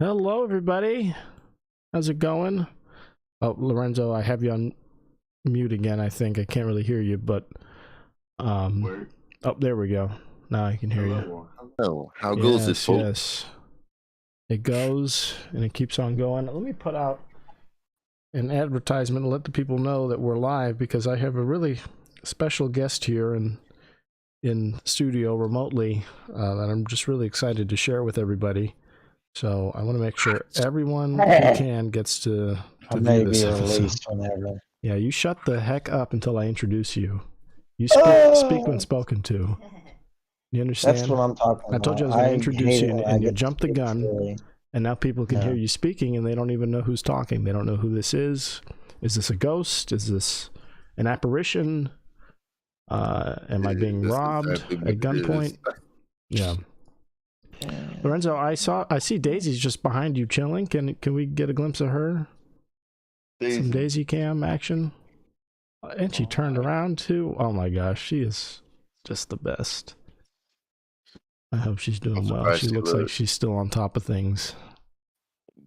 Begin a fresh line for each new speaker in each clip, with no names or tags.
Hello, everybody. How's it going? Oh, Lorenzo, I have you on mute again. I think I can't really hear you, but
Word.
oh, there we go. Now I can hear you.
Hello. How goes it, folks?
Yes, it goes and it keeps on going. Let me put out an advertisement and let the people know that we're live because I have a really special guest here in studio remotely that I'm just really excited to share with everybody. So I want to make sure everyone who can gets to view this episode.
Whenever.
Yeah, you shut the heck up until I introduce you. You speak when spoken to. You understand?
That's what I'm talking about.
I told you I was going to introduce you, and you jumped the gun, and now people can hear you speaking, and they don't even know who's talking. They don't know who this is. Is this a ghost? Is this an apparition? Am I being robbed at gunpoint? Yeah. Lorenzo, I see Daisy's just behind you chilling. Can we get a glimpse of her? Some Daisy cam action. And she turned around too. Oh my gosh, she is just the best. I hope she's doing well. She looks like she's still on top of things.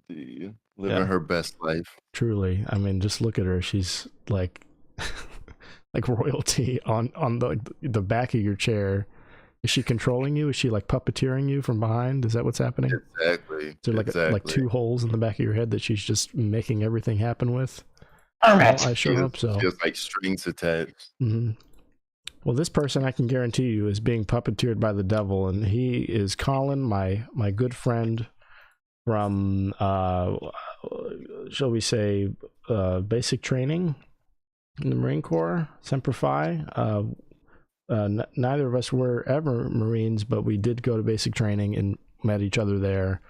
Living her best life.
Truly. I mean, just look at her. She's like like royalty on the back of your chair. Is she controlling you? Is she like puppeteering you from behind? Is that what's happening?
Exactly.
Is there like two holes in the back of your head that she's just making everything happen with? I sure hope so.
Just like strings attached.
Mm-hmm. Well, this person I can guarantee you is being puppeteered by the devil, and he is Collin, my good friend from shall we say basic training in the Marine Corps, Semper Fi. Neither of us were ever Marines, but we did go to basic training and met each other there.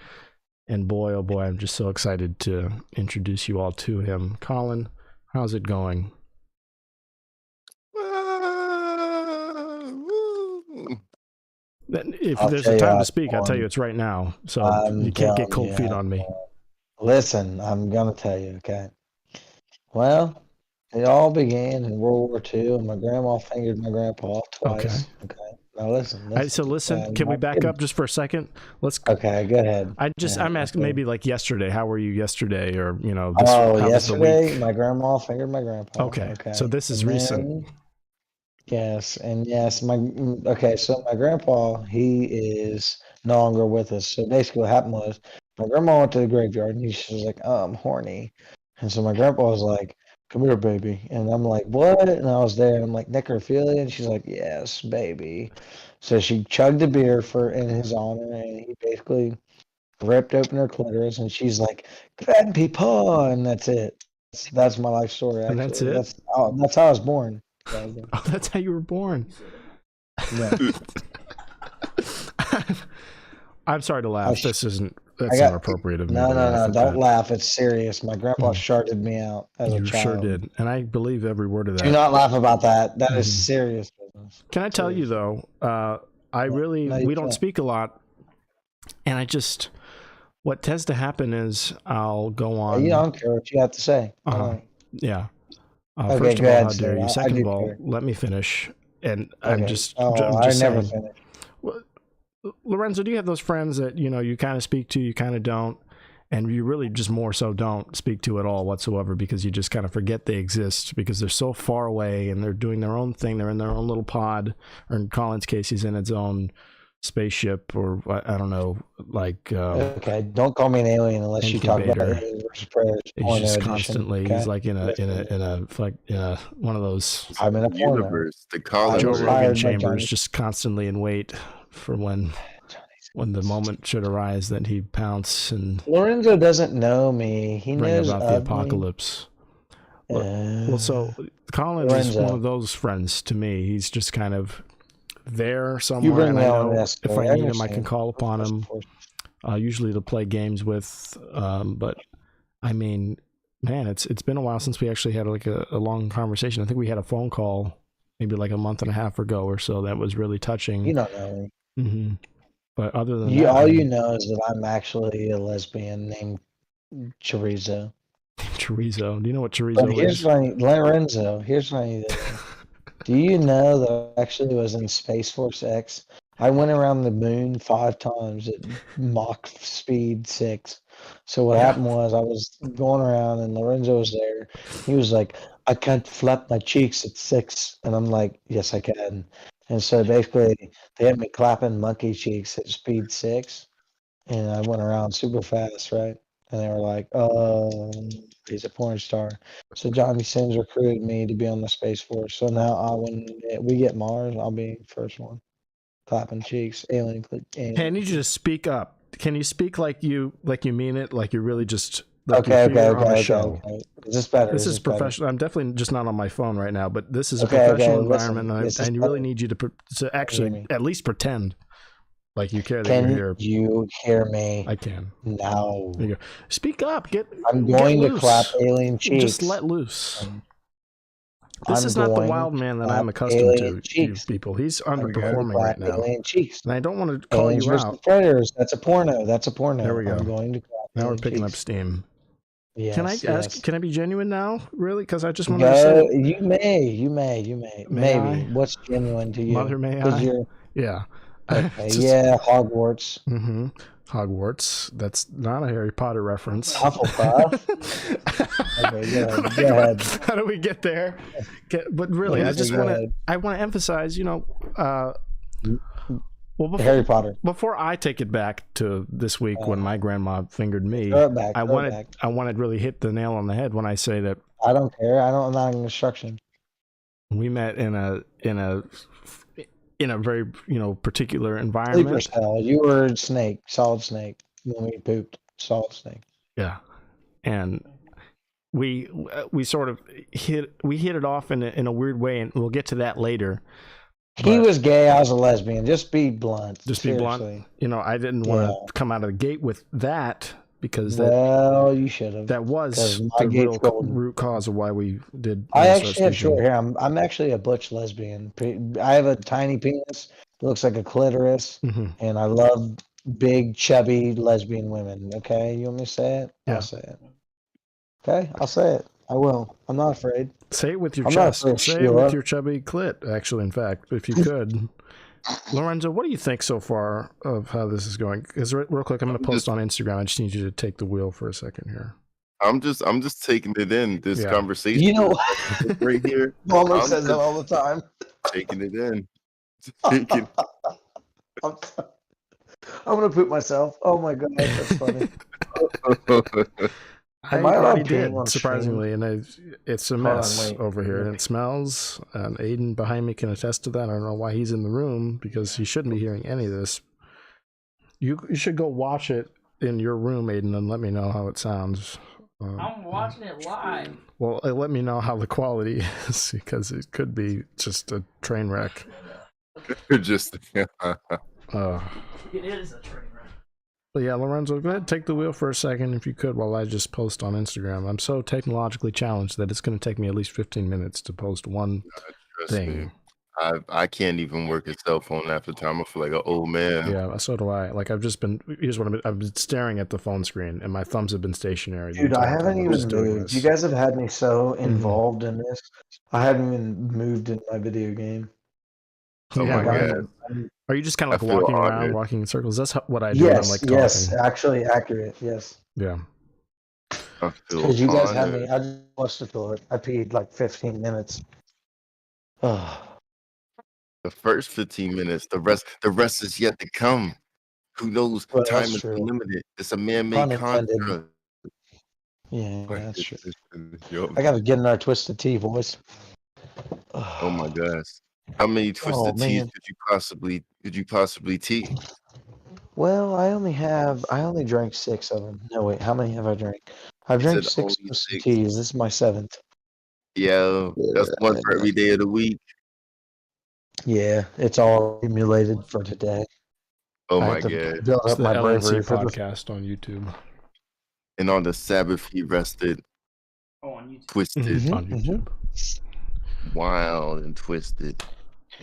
And boy, oh boy, I'm just so excited to introduce you all to him. Collin, how's it going? If there's a time to speak, I'll tell you it's right now. So you can't get cold feet on me.
Listen, I'm going to tell you, okay? Well, it all began in World War II, and my grandma fingered my grandpa twice. Okay. Now listen.
So listen, can we back up just for a second?
Okay, go ahead.
I'm asking maybe like yesterday. How were you yesterday, or
yesterday my grandma fingered my grandpa.
Okay. So this is recent.
Yes, and yes, so my grandpa, he is no longer with us. So basically, what happened was my grandma went to the graveyard, and she was like, "Oh, I'm horny," and so my grandpa was like, "Come here, baby." And I'm like, "What?" And I was there, and I'm like, "Necrophilia?" And she's like, "Yes, baby." So she chugged the beer in his honor, and he basically ripped open her clitoris, and she's like, "Grandpa," and that's it. That's my life story. Actually.
And that's it.
That's how I was born.
Oh, that's how you were born.
Yeah.
I'm sorry to laugh. That's not appropriate of me.
No, don't laugh. It's serious. My grandpa sharted me out as a child.
You sure did. And I believe every word of that.
Do not laugh about that. That is serious business.
Can I tell you, though, we don't speak a lot. And what tends to happen is I'll go on.
You don't care what you have to say.
Yeah.
Okay,
first of
all,
how dare you? Second of all, let me finish. And I'm just
never
saying.
finish.
Lorenzo, do you have those friends that you kind of speak to, you kind of don't, and you really just more so don't speak to at all whatsoever because you just kind of forget they exist because they're so far away and they're doing their own thing. They're in their own little pod, or in Collin's case, he's in its own spaceship, or I don't know, like.
Okay, don't call me an alien unless you talk about aliens versus predators.
He's just constantly. Okay? He's like in a one of those.
I'm in a
universe. The Collin
Joe Rogan chambers, just constantly in wait for when the moment should arise that he pounce and.
Lorenzo doesn't know me. He knows
about the apocalypse. Well, so Collin is one of those friends to me. He's just kind of there somewhere, and I know if I need him, I can call upon him. Usually to play games with, but I mean, man, it's been a while since we actually had like a long conversation. I think we had a phone call maybe like a month and a half ago or so. That was really touching.
You don't know me.
Mm-hmm. But other than that,
all you know is that I'm actually a lesbian named Chorizo.
Chorizo. Do you know what chorizo is?
Lorenzo, here's what I need to know. Do you know that I actually was in Space Force X I went around the moon 5 times at Mach speed 6. So what
Yeah.
happened was I was going around and Lorenzo was there. He was like, I can't flap my cheeks at 6. And I'm like, yes, I can. And so basically they had me clapping monkey cheeks at speed 6. And I went around super fast, right? And they were like, he's a porn star. So Johnny Sims recruited me to be on the Space Force. So now when we get Mars, I'll be the first one. Clapping cheeks, alien.
Hey, I need you to speak up. Can you speak like you mean it? Like you're really just
Okay.
on a show.
Is this better?
This is
better?
professional. I'm definitely just not on my phone right now, but this is a
Okay,
professional
listen,
environment, and you really need you to actually at least pretend like you care that
Can
you're here.
you hear me?
I can.
Now.
There you go. Speak up.
I'm going to clap alien cheeks.
Just let loose. This is not the wild man that I'm accustomed to, you people. He's underperforming right now.
Alien cheeks.
And I don't want to call you out.
Predators. That's a porno.
There we go.
I'm going to clap
now we're picking up steam.
Yes,
can I ask? Can I be genuine now? Really? Because I just want
to
say
you may. Maybe. What's genuine to you?
Mother, may I? Yeah.
Okay. Yeah. Hogwarts.
Mm-hmm. Hogwarts. That's not a Harry Potter reference.
Hufflepuff. Okay, go ahead.
How do we get there? But really, I just want to. I want to emphasize. Well,
Harry Potter.
Before I take it back to this week when my grandma fingered me, I wanted to really hit the nail on the head when I say that.
I don't care. I'm not in instruction.
We met in a very particular environment.
Sleeper cell. You were snake, solid snake. When we pooped, solid snake.
Yeah, and we sort of hit it off in a weird way, and we'll get to that later.
He was gay. I was a lesbian. Just be blunt.
Be blunt. I didn't want to come out of the gate with that because
you should have.
That was the real root cause of why we did.
I actually have short hair. I'm actually a butch lesbian. I have a tiny penis. It looks like a clitoris, and I love big, chubby lesbian women. Okay, you want me to say it?
Yeah.
I'll say it. Okay, I'll say it. I will. I'm not afraid.
Say it with your chest. Say it with your chubby clit, actually, in fact, if you could. Lorenzo, what do you think so far of how this is going? Because real quick, I'm going to post on Instagram. I just need you to take the wheel for a second here.
I'm just taking it in, this conversation. Right here.
Mama says that all the time.
Taking it in.
I'm going to poop myself. Oh, my God. That's funny.
I already did, surprisingly, and it's a mess over here, and it smells, and Aiden behind me can attest to that. I don't know why he's in the room, because he shouldn't be hearing any of this. You should go watch it in your room, Aiden, and let me know how it sounds.
I'm watching it live.
Well, let me know how the quality is, because it could be just a train wreck.
It is a train wreck.
But yeah, Lorenzo, go ahead, take the wheel for a second if you could while I just post on Instagram. I'm so technologically challenged that it's going to take me at least 15 minutes to post one thing.
Me. I can't even work a cell phone half the time. I feel like an old man.
Yeah, so do I. Like I've been staring at the phone screen and my thumbs have been stationary.
Dude, I haven't even moved. You guys have had me so involved in this. I haven't even moved in my video game.
Oh my God.
Are you just kind of like walking around, walking in circles? That's what I do when I'm like talking.
Yes, actually accurate, yes.
Yeah.
Because you guys had me, I just watched the toilet. I peed like 15 minutes.
The first 15 minutes, the rest is yet to come. Who knows?
Well,
time is limited. It's a man-made construct.
Yeah, that's true. I gotta get in our Twisted Tea, boys.
Oh my gosh. How many Twisted Teas could you possibly tea?
Well, I only drank 6 of them. No, wait, how many have I drank? I've drank 6 Twisted Teas. This is my 7th.
Yeah, that's one for every day of the week.
Yeah, it's all accumulated for today.
Oh my God.
Build up my
L&C Podcast on YouTube.
And on the Sabbath he rested.
Oh, on YouTube.
Twisted.
On YouTube.
Wild and twisted.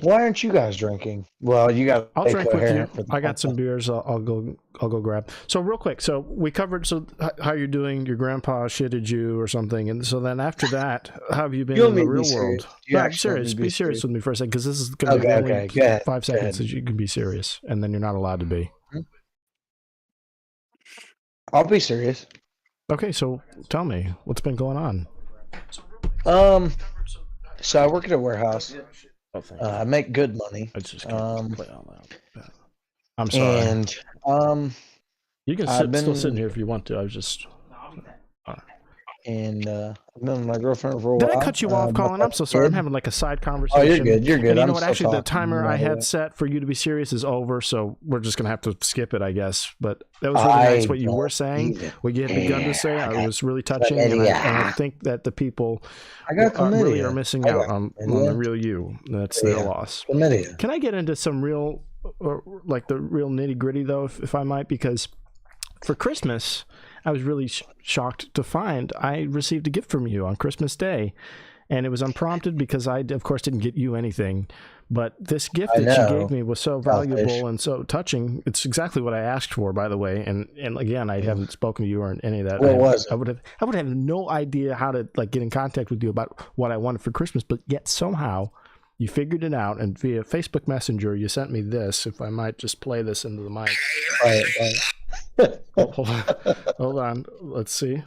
Why aren't you guys drinking? Well, you got.
I'll drink with you. I got some beers. I'll go grab. So real quick. So we covered how you're doing. Your grandpa shitted you or something, and so then after that, how have you been in the real world? No, I'm serious. Be serious with me for a second, because this is going to be only 5 seconds that you can be serious, and then you're not allowed to be.
I'll be serious.
Okay, so tell me what's been going on.
So I work at a warehouse. I make good money.
I just can't play all that. I'm sorry.
And
you can still sit here if you want to. I was just.
And I've been with my girlfriend for a while.
Did I cut you off, Collin? I'm so sorry. I'm having like a side conversation.
Oh, you're good. You're good.
And you know what? Actually, the timer I had set for you to be serious is over, so we're just gonna have to skip it, I guess. But that was really nice what you were saying. What you had begun to say, it was really touching, and I think that the people really are missing out on the real you. That's their loss. Can I get into some real, like the real nitty gritty though, if I might? Because for Christmas, I was really shocked to find I received a gift from you on Christmas Day, and it was unprompted because I, of course, didn't get you anything. But this gift that you gave me was so valuable and so touching. It's exactly what I asked for, by the way. And again, I haven't spoken to you or any of that.
What was it?
I would have no idea how to get in contact with you about what I wanted for Christmas, but yet somehow you figured it out, and via Facebook Messenger, you sent me this. If I might just play this into the mic.
Right.
Hold on. Let's see.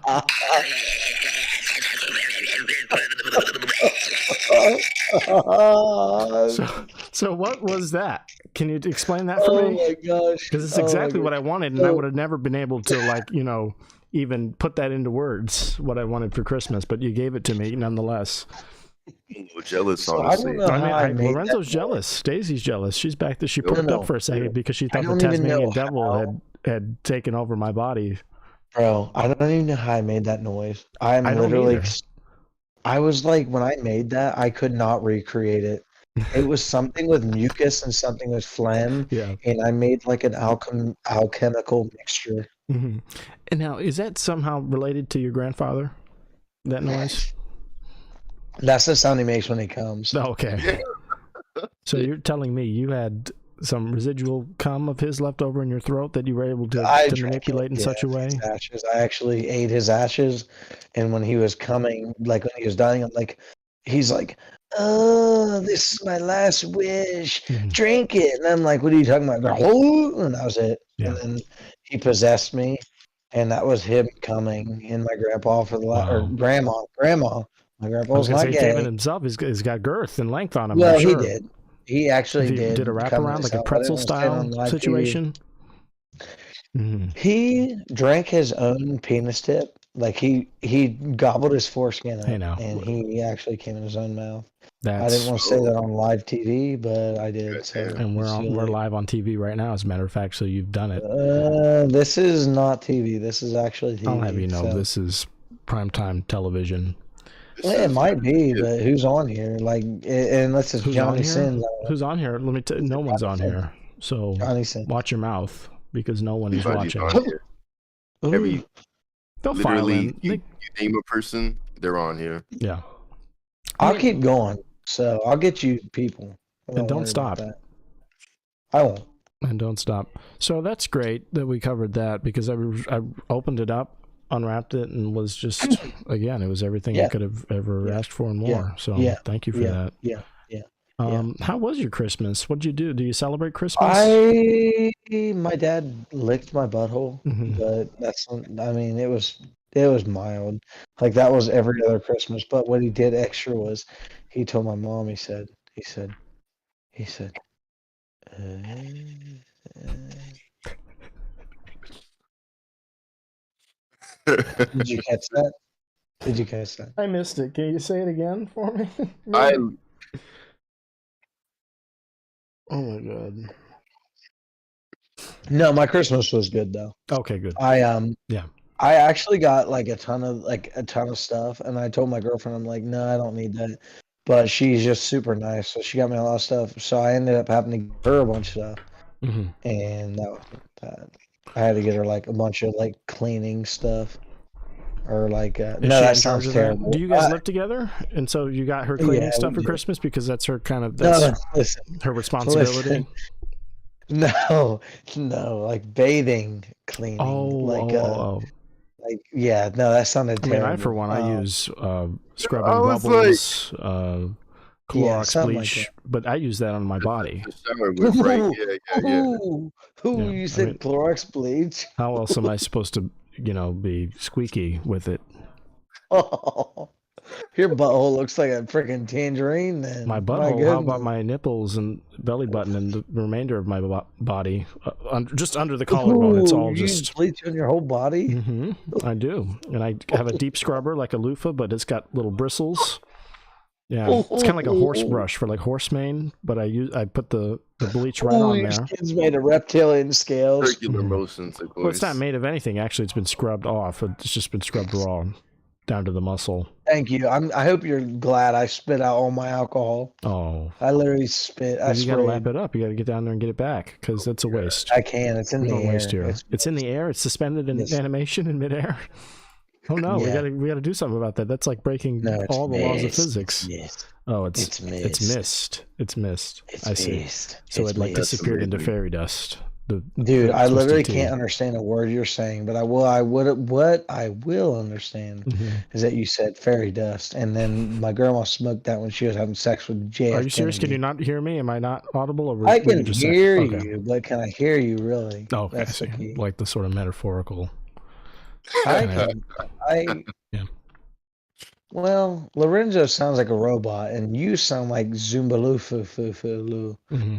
So what was that? Can you explain that for me?
Oh my gosh!
Because it's exactly what I wanted, and I would have never been able to even put that into words what I wanted for Christmas. But you gave it to me nonetheless.
Jealous, honestly.
Lorenzo's jealous. Daisy's jealous. She's back there. She perked up for a second because she thought the Tasmanian devil had taken over my body.
Bro, I don't even know how I made that noise. I was like, when I made that, I could not recreate it. It was something with mucus and something with phlegm, and I made like an alchemical mixture.
Mm-hmm. And now, is that somehow related to your grandfather? That noise?
That's the sound he makes when he comes.
Oh, okay. So you're telling me you had some residual cum of his left over in your throat that you were able to manipulate in such a way?
Ashes. I actually ate his ashes, and when he was coming, like when he was dying, he's like, "Oh, this is my last wish. Drink it." And I'm like, "What are you talking about?" And that was it. Yeah. And then he possessed me, and that was him coming. And my grandpa or grandma. My grandpa was not gay.
Came in himself. He's got girth and length on him.
Well, he did. He actually
did a wraparound, like a pretzel style situation.
Mm-hmm. He drank his own penis tip. Like he gobbled his foreskin up, and he actually came in his own mouth. I didn't want to say that on live TV, but I did. So,
and we're live on TV right now, as a matter of fact. So you've done it.
This is not TV. This is actually TV.
I'll have you know, this is primetime television.
Well, it might be, but who's on here? Like, unless it's Johnny Sins.
Who's on here? Let me tell you, no one's on here. So watch your mouth, because no one is watching. They'll file in.
You name a person, they're on here.
Yeah.
I'll keep going. So I'll get you people.
And don't stop.
I won't.
And don't stop. So that's great that we covered that, because I opened it up, unwrapped it, and was just, again, it was everything I could have ever asked for and more. So thank you for that. How was your Christmas? What'd you do? Do you celebrate Christmas?
My dad licked my butthole, but it was mild. Like, that was every other Christmas. But what he did extra was he told my mom, he said, Did you catch that?
I missed it. Can you say it again for me? Oh my god.
No, my Christmas was good though.
Okay, good.
I actually got like a ton of stuff, and I told my girlfriend, I'm like, no, I don't need that. But she's just super nice, so she got me a lot of stuff. So I ended up having to give her a bunch of stuff, and that was bad. I had to get her like a bunch of like cleaning stuff. or like
Is
no,
she
that
in charge
sounds
of that?
terrible.
Do you guys live together? And so you got her cleaning
Yeah,
stuff
we
for
do.
Christmas because that's her kind of
No, listen,
her responsibility.
no, like bathing, cleaning,
Oh.
like yeah, no, that sounded
I mean,
terrible.
I for one, I use
I
scrubbing
was
bubbles,
Yeah,
Clorox
something
bleach,
like
but I use that on my body.
to shower with, right? Yeah.
Ooh,
Yeah,
you
I
said
mean-
Clorox bleach?
How else am I supposed to, be squeaky with it?
Oh, your butthole looks like a freaking tangerine. Then
My butthole. How about my nipples and belly button and the remainder of my body, just under the collarbone? It's all
you
just.
use bleach on your whole body?
I do, and I have a deep scrubber like a loofah, but it's got little bristles. Yeah, it's kind of like a horse brush for like horse mane, but I put the bleach right on
your
there.
skin's made of reptilian scales.
Circular motions, of course.
Well, it's not made of anything. Actually, it's been scrubbed off. It's just been scrubbed raw down to the muscle.
Thank you. I hope you're glad I spit out all my alcohol.
Oh,
I literally spit. I
you got to
sprayed.
lap it up. You got to get down there and get it back because that's a waste.
I can. It's in
We
the
don't
air.
waste here. It's in the air. It's suspended in animation in midair. Oh no,
Yeah.
we gotta do something about that. That's like breaking all the laws of physics. Oh, it's mist. It's mist. I see.
Mist.
So
It's
it like
mist.
disappeared into fairy dust.
Dude, I
twisted
literally
tea.
can't understand a word you're saying, but what I will understand is that you said fairy dust, and then my grandma smoked that when she was having sex with JF
Are you serious? Can
Kennedy.
you not hear me? Am I not audible? Or
I
were you
can
just
hear
saying- okay.
you, but can I hear you really?
Oh, okay. I
That's the
see.
key.
Like the sort of metaphorical. Yeah.
Well, Lorenzo sounds like a robot, and you sound like Zumbaloo Foo Foo Foo Loo.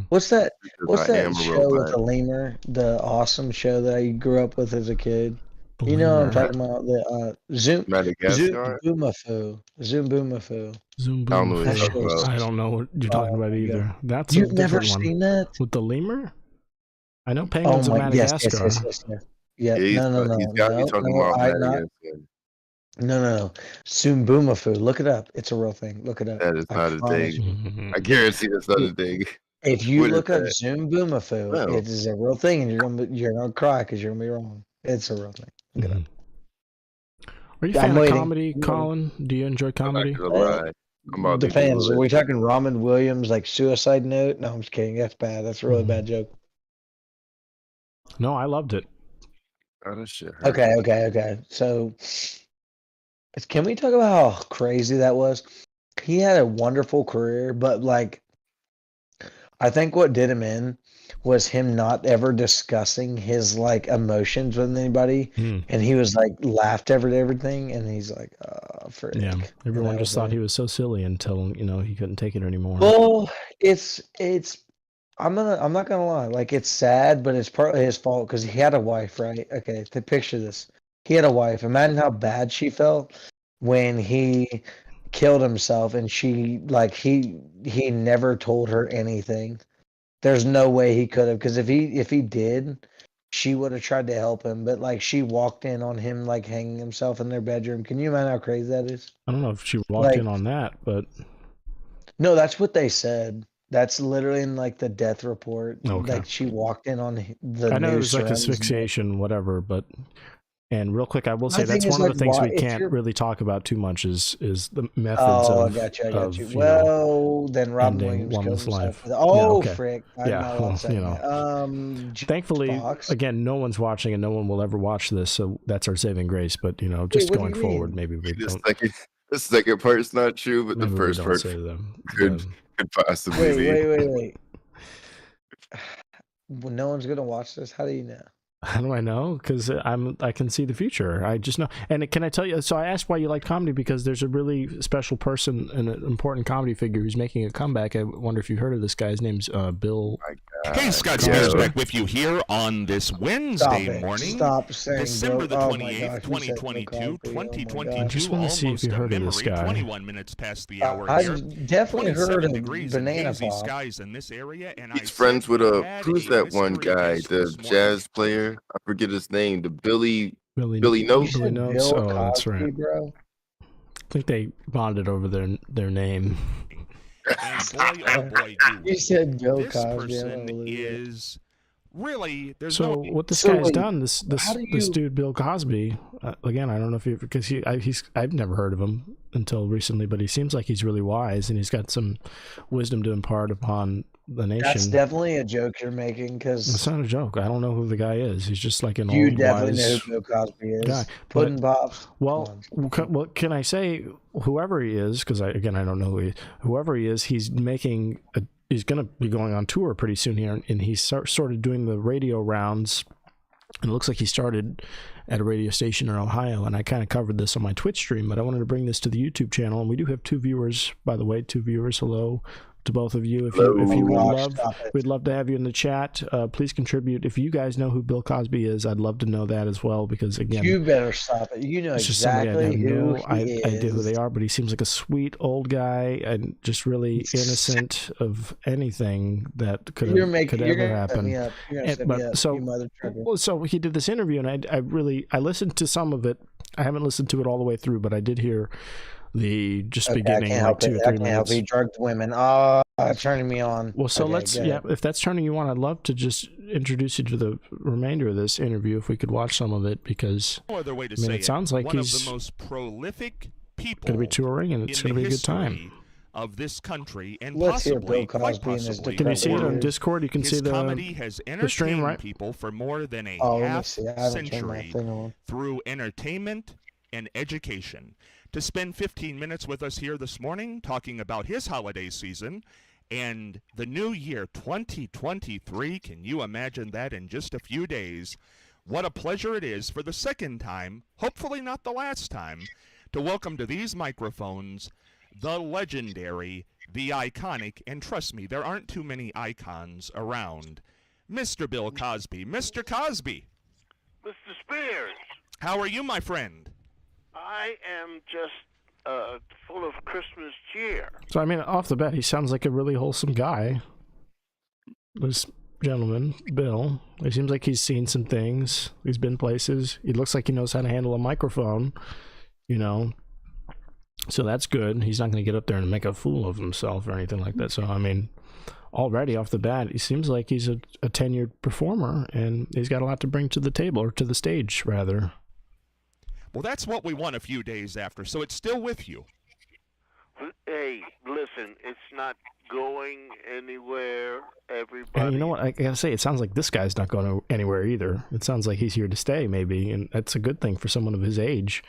What's that? What's
I am
that
a
show with
robot.
the lemur? The awesome show that I grew up with as a kid. You know what I'm talking about? The
Madagascar?
Zoomboomafoo. Zoomboomafoo.
Zoom
I don't know
boom.
what
you're talking about.
I don't know what you're talking about
my
either.
God.
That's
You've
a
never
different
seen
one.
that?
With the lemur? I know
Oh
penguins of
my yes,
Madagascar.
yes. Yeah,
Yeah,
no,
he's got to be talking about Madagascar.
no. Zoomboomafoo. Look it up. It's a real thing. Look it up.
That is
I
not a
promise
thing.
you.
I guarantee that's not a thing.
If you
What is
look up
that?
Zoomboomafoo,
No.
it is a real thing, and you're gonna cry because you're gonna be wrong. It's a real thing. Look it up.
Are you a
I'm
fan of
waiting.
comedy,
I'm
Colin? Do you enjoy
I'm not
comedy?
gonna lie. I'm about to
Depends.
Google
Are we
it.
talking Robin Williams like Suicide Note? No, I'm just kidding. That's bad. That's a really bad joke.
No, I loved it.
Oh, that shit hurt.
Okay. So, can we talk about how crazy that was? He had a wonderful career, but like, I think what did him in was him not ever discussing his like emotions with anybody, and he was like laughed at everything, and he's like, frick.
Yeah, everyone
And
just thought he was so silly until he couldn't take it anymore.
Well, it's. I'm not gonna lie. Like, it's sad, but it's partly his fault because he had a wife, right? Okay, to picture this, he had a wife. Imagine how bad she felt when he killed himself, and she like he never told her anything. There's no way he could have, because if he did, she would have tried to help him. But like, she walked in on him like hanging himself in their bedroom. Can you imagine how crazy that is?
I don't know if she walked in on that, but
No, that's what they said. That's literally in like the death report.
Okay.
Like, she walked in on the.
I know it
news
was like
surroundings.
asphyxiation, whatever. And real quick, I will say
My
that's
thing is,
one of the
like,
things
why-
we
if
can't
you're-
really talk about too much is the methods
Oh,
of.
I got you.
of,
Well, then Robin
ending
Williams killed
one's
himself.
life.
With, oh,
okay.
frick! I'm
Yeah,
not allowed to say that.
Thankfully,
Fox.
again, no one's watching and no one will ever watch this, so that's our saving grace. But just
what do
going
you
forward,
mean?
maybe we don't.
The second part's not true, but the
Maybe we
first
don't
part
say them.
could possibly be.
Wait. Well, no one's gonna watch this. How do you know?
How do I know? Because I can see the future. I just know. And can I tell you? So I asked why you like comedy because there's a really special person, an important comedy figure who's making a comeback. I wonder if you heard of this guy. His name's Bill.
Hey, Scott
Yeah.
Spears back with you here on this Wednesday morning.
Stop saying
December the
Bill.
28th, 2022, 2022,
I just wanna see if you heard of this guy.
21 minutes past the hour
I
here.
definitely heard
27
of
degrees and
Banana
hazy
Pop.
skies in this area, and
He's friends with who's that one guy, the jazz player? I forget his name. The Billy
Billy
Notes.
Billy Notes.
Bill
Oh, that's
Cosby,
right.
bro.
I think they bonded over their name.
And boy, oh boy, do
You said Bill
this
Cosby. I
person
don't believe it.
is really, there's
So
no.
what this
So
guy's
wait,
done, this
how do
this
you-
dude Bill Cosby, again, I don't know if because I've never heard of him until recently, but he seems like he's really wise and he's got some wisdom to impart upon the nation.
That's definitely a joke you're making
It's
because
not a joke. I don't know who the guy is. He's just like an
you
old
definitely know
wise
who Bill Cosby is.
guy.
Puddin' Pops.
Well, can I say whoever he is? Because I don't know whoever he is. He's making he's going to be going on tour pretty soon here, and he's sort of doing the radio rounds. And it looks like he started at a radio station in Ohio, and I kind of covered this on my Twitch stream, but I wanted to bring this to the YouTube channel, and we do have 2 viewers, by the way, 2 viewers. Hello to both of you. If you would love, we'd love to have you in the chat. Please contribute. If you guys know who Bill Cosby is, I'd love to know that as well, because again,
You better stop it. You know
it's just somebody
exactly who he is.
I idea who they are, but he seems like a sweet old guy and just really innocent of anything that could ever happen.
You're gonna set me up, you mother trucker.
So he did this interview, and I listened to some of it. I haven't listened to it all the way through, but I did hear the beginning, like 2 or 3 minutes.
He drugged women. Turning me on.
Well, so
okay,
if that's turning you on, I'd love to just introduce you to the remainder of this interview if we could watch some of it, because
No other way to
it sounds like
one
he's
of the most prolific people
going to be touring, and it's going to be a good time.
Of this country and
Let's hear
possibly,
Bill
quite
Cosby and his
possibly,
Can you see it on
Weird.
Discord? You can
his
see
comedy has
the stream,
entertained
right?
people for more than a
Let me
half
see. I haven't turned my
century
thing on.
through entertainment and education. To spend 15 minutes with us here this morning talking about his holiday season and the new year 2023. Can you imagine that in just a few days? What a pleasure it is for the second time, hopefully not the last time, to welcome to these microphones the legendary, the iconic, and trust me, there aren't too many icons around, Mr. Bill Cosby. Mr. Cosby.
Mr. Spears,
How are you, my friend?
I am just full of Christmas cheer.
So, I mean, off the bat, he sounds like a really wholesome guy. This gentleman, Bill, he seems like he's seen some things. He's been places. He looks like he knows how to handle a microphone, you know. So that's good. He's not going to get up there and make a fool of himself or anything like that. So, I mean, already off the bat, he seems like he's a tenured performer, and he's got a lot to bring to the table, or to the stage, rather.
Well, that's what we want a few days after, so it's still with you.
Hey, listen, it's not going anywhere, everybody.
And you know what? I gotta say, it sounds like this guy's not going anywhere either. It sounds like he's here to stay, maybe, and that's a good thing for someone of his age.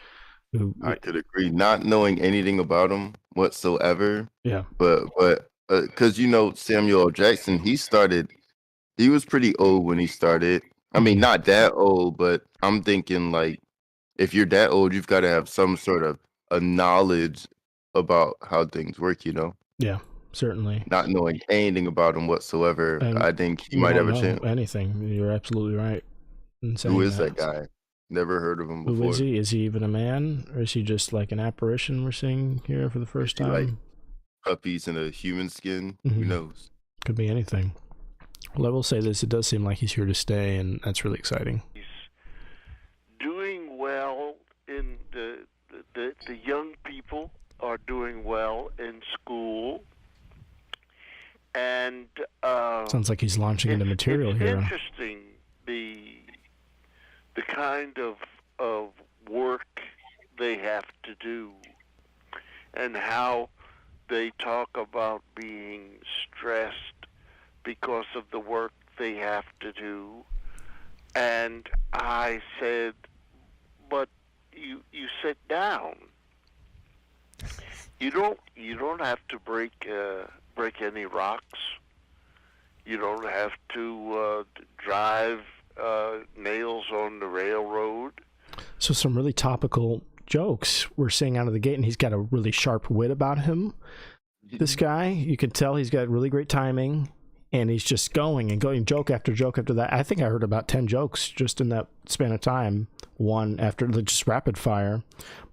I could agree. Not knowing anything about him whatsoever.
Yeah.
But because Samuel L. Jackson, he was pretty old when he started. I mean, not that old, but I'm thinking like, if you're that old, you've got to have some sort of a knowledge about how things work,
Yeah, certainly.
Not knowing anything about him whatsoever,
And
I think he
you
might have
don't
a
know
chance.
anything. You're absolutely right in saying
Who is that guy? Never heard of him before.
Who is he? Is he even a man, or is he just like an apparition we're seeing here for the first time?
Like puppies in a human skin. Who knows?
Could be anything. Well, I will say this: it does seem like he's here to stay, and that's really exciting.
He's doing well in the young people are doing well in school, and
Sounds like he's launching into material
it's
here.
interesting the kind of work they have to do, and how they talk about being stressed because of the work they have to do. And I said, but you sit down. You don't have to break any rocks. You don't have to drive nails on the railroad.
So some really topical jokes we're seeing out of the gate, and he's got a really sharp wit about him. This guy, you can tell he's got really great timing, and he's just going joke after joke after that. I think I heard about 10 jokes just in that span of time, one after just rapid fire.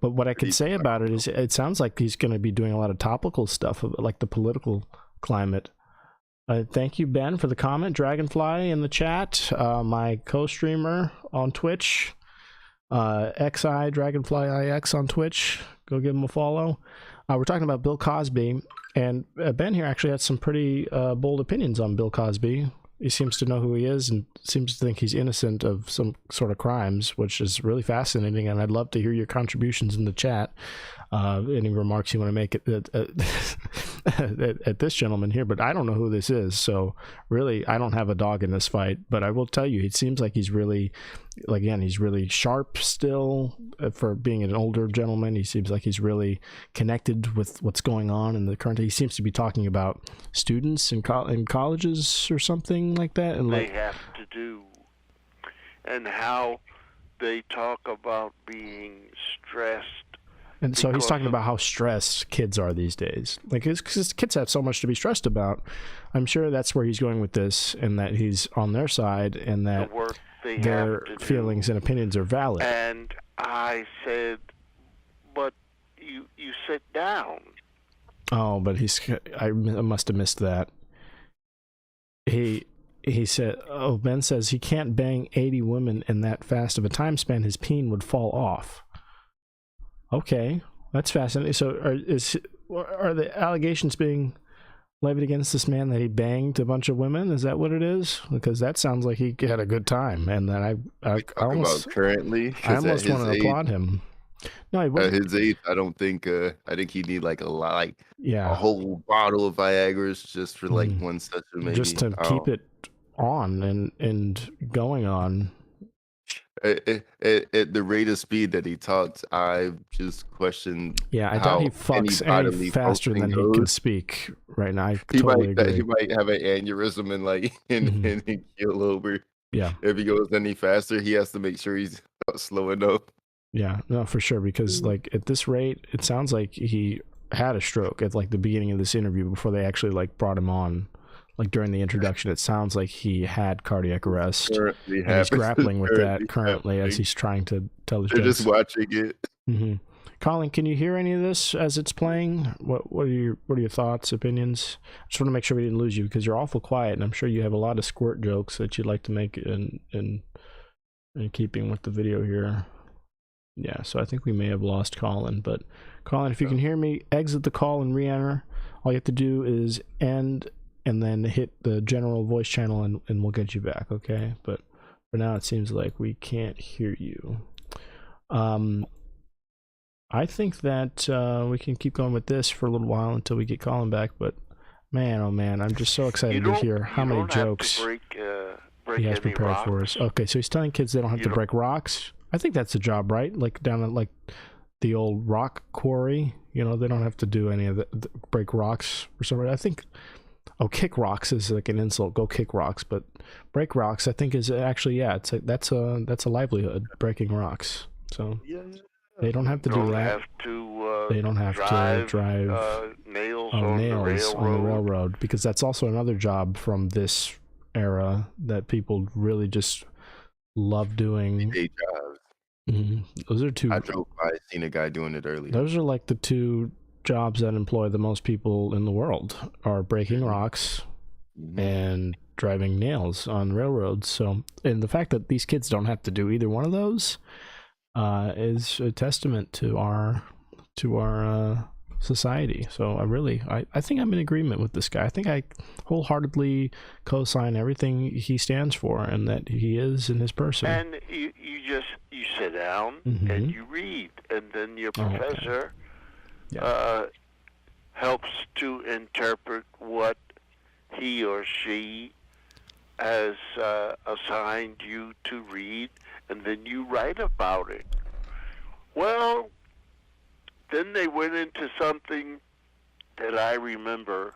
But what I can say about it is it sounds like he's going to be doing a lot of topical stuff, like the political climate. Thank you, Ben, for the comment. Dragonfly in the chat, my co-streamer on Twitch, XI Dragonfly IX on Twitch. Go give him a follow. We're talking about Bill Cosby, and Ben here actually had some pretty bold opinions on Bill Cosby. He seems to know who he is and seems to think he's innocent of some sort of crimes, which is really fascinating. And I'd love to hear your contributions in the chat. Any remarks you want to make at this gentleman here, but I don't know who this is. So really, I don't have a dog in this fight, but I will tell you, it seems like he's really, again, he's really sharp still for being an older gentleman. He seems like he's really connected with what's going on in the current. He seems to be talking about students in colleges or something like that. And
they have to do, and how they talk about being stressed.
And so he's talking about how stressed kids are these days. Like, because kids have so much to be stressed about. I'm sure that's where he's going with this, and that he's on their side, and that their feelings and opinions are valid.
And I said, but you sit down.
Oh, but I must have missed that. He said, Ben says he can't bang 80 women in that fast of a time span. His peen would fall off. Okay, that's fascinating. So are the allegations being levied against this man that he banged a bunch of women? Is that what it is? Because that sounds like he had a good time. And then I almost
currently,
I almost want to applaud him. No,
at his age, I don't think. I think he'd need like a whole bottle of Viagra's just for like one session, maybe,
just to keep it on and going on.
At the rate of speed that he talks, I just question.
Yeah, I doubt he fucks any faster than he can speak right now. I totally agree.
He might have an aneurysm and keel over.
Yeah.
If he goes any faster, he has to make sure he's slow enough.
Yeah, no, for sure. Because like at this rate, it sounds like he had a stroke at like the beginning of this interview before they actually like brought him on. Like during the introduction, it sounds like he had cardiac arrest. And he's grappling with that currently as he's trying to tell his jokes.
They're just watching it.
Mm-hmm. Collin, can you hear any of this as it's playing? What are your thoughts, opinions? I just want to make sure we didn't lose you because you're awful quiet, and I'm sure you have a lot of squirt jokes that you'd like to make in keeping with the video here. Yeah, so I think we may have lost Collin, but Collin, if you can hear me, exit the call and re-enter. All you have to do is end and then hit the general voice channel and we'll get you back, okay? But for now, it seems like we can't hear you. I think that we can keep going with this for a little while until we get Collin back, but man, oh man, I'm just so excited to hear how many jokes he has prepared for us. Okay, so he's telling kids they don't have to break rocks. I think that's a job, right? Like down at like the old rock quarry, they don't have to do any of the break rocks or something. I think kick rocks is like an insult. Go kick rocks, but break rocks, I think, is actually that's a livelihood, breaking rocks. So they don't have to do that. They don't have to drive nails on the railroad because that's also another job from this era that people really just love doing. Mm-hmm. Those are two.
I drove by, seen a guy doing it earlier.
Those are like the two jobs that employ the most people in the world are breaking rocks and driving nails on railroads. So, and the fact that these kids don't have to do either one of those is a testament to our society. So I think I'm in agreement with this guy. I think I wholeheartedly co-sign everything he stands for and that he is in his person.
And you sit down and you read, and then your professor helps to interpret what he or she has assigned you to read, and then you write about it. Well, then they went into something that I remember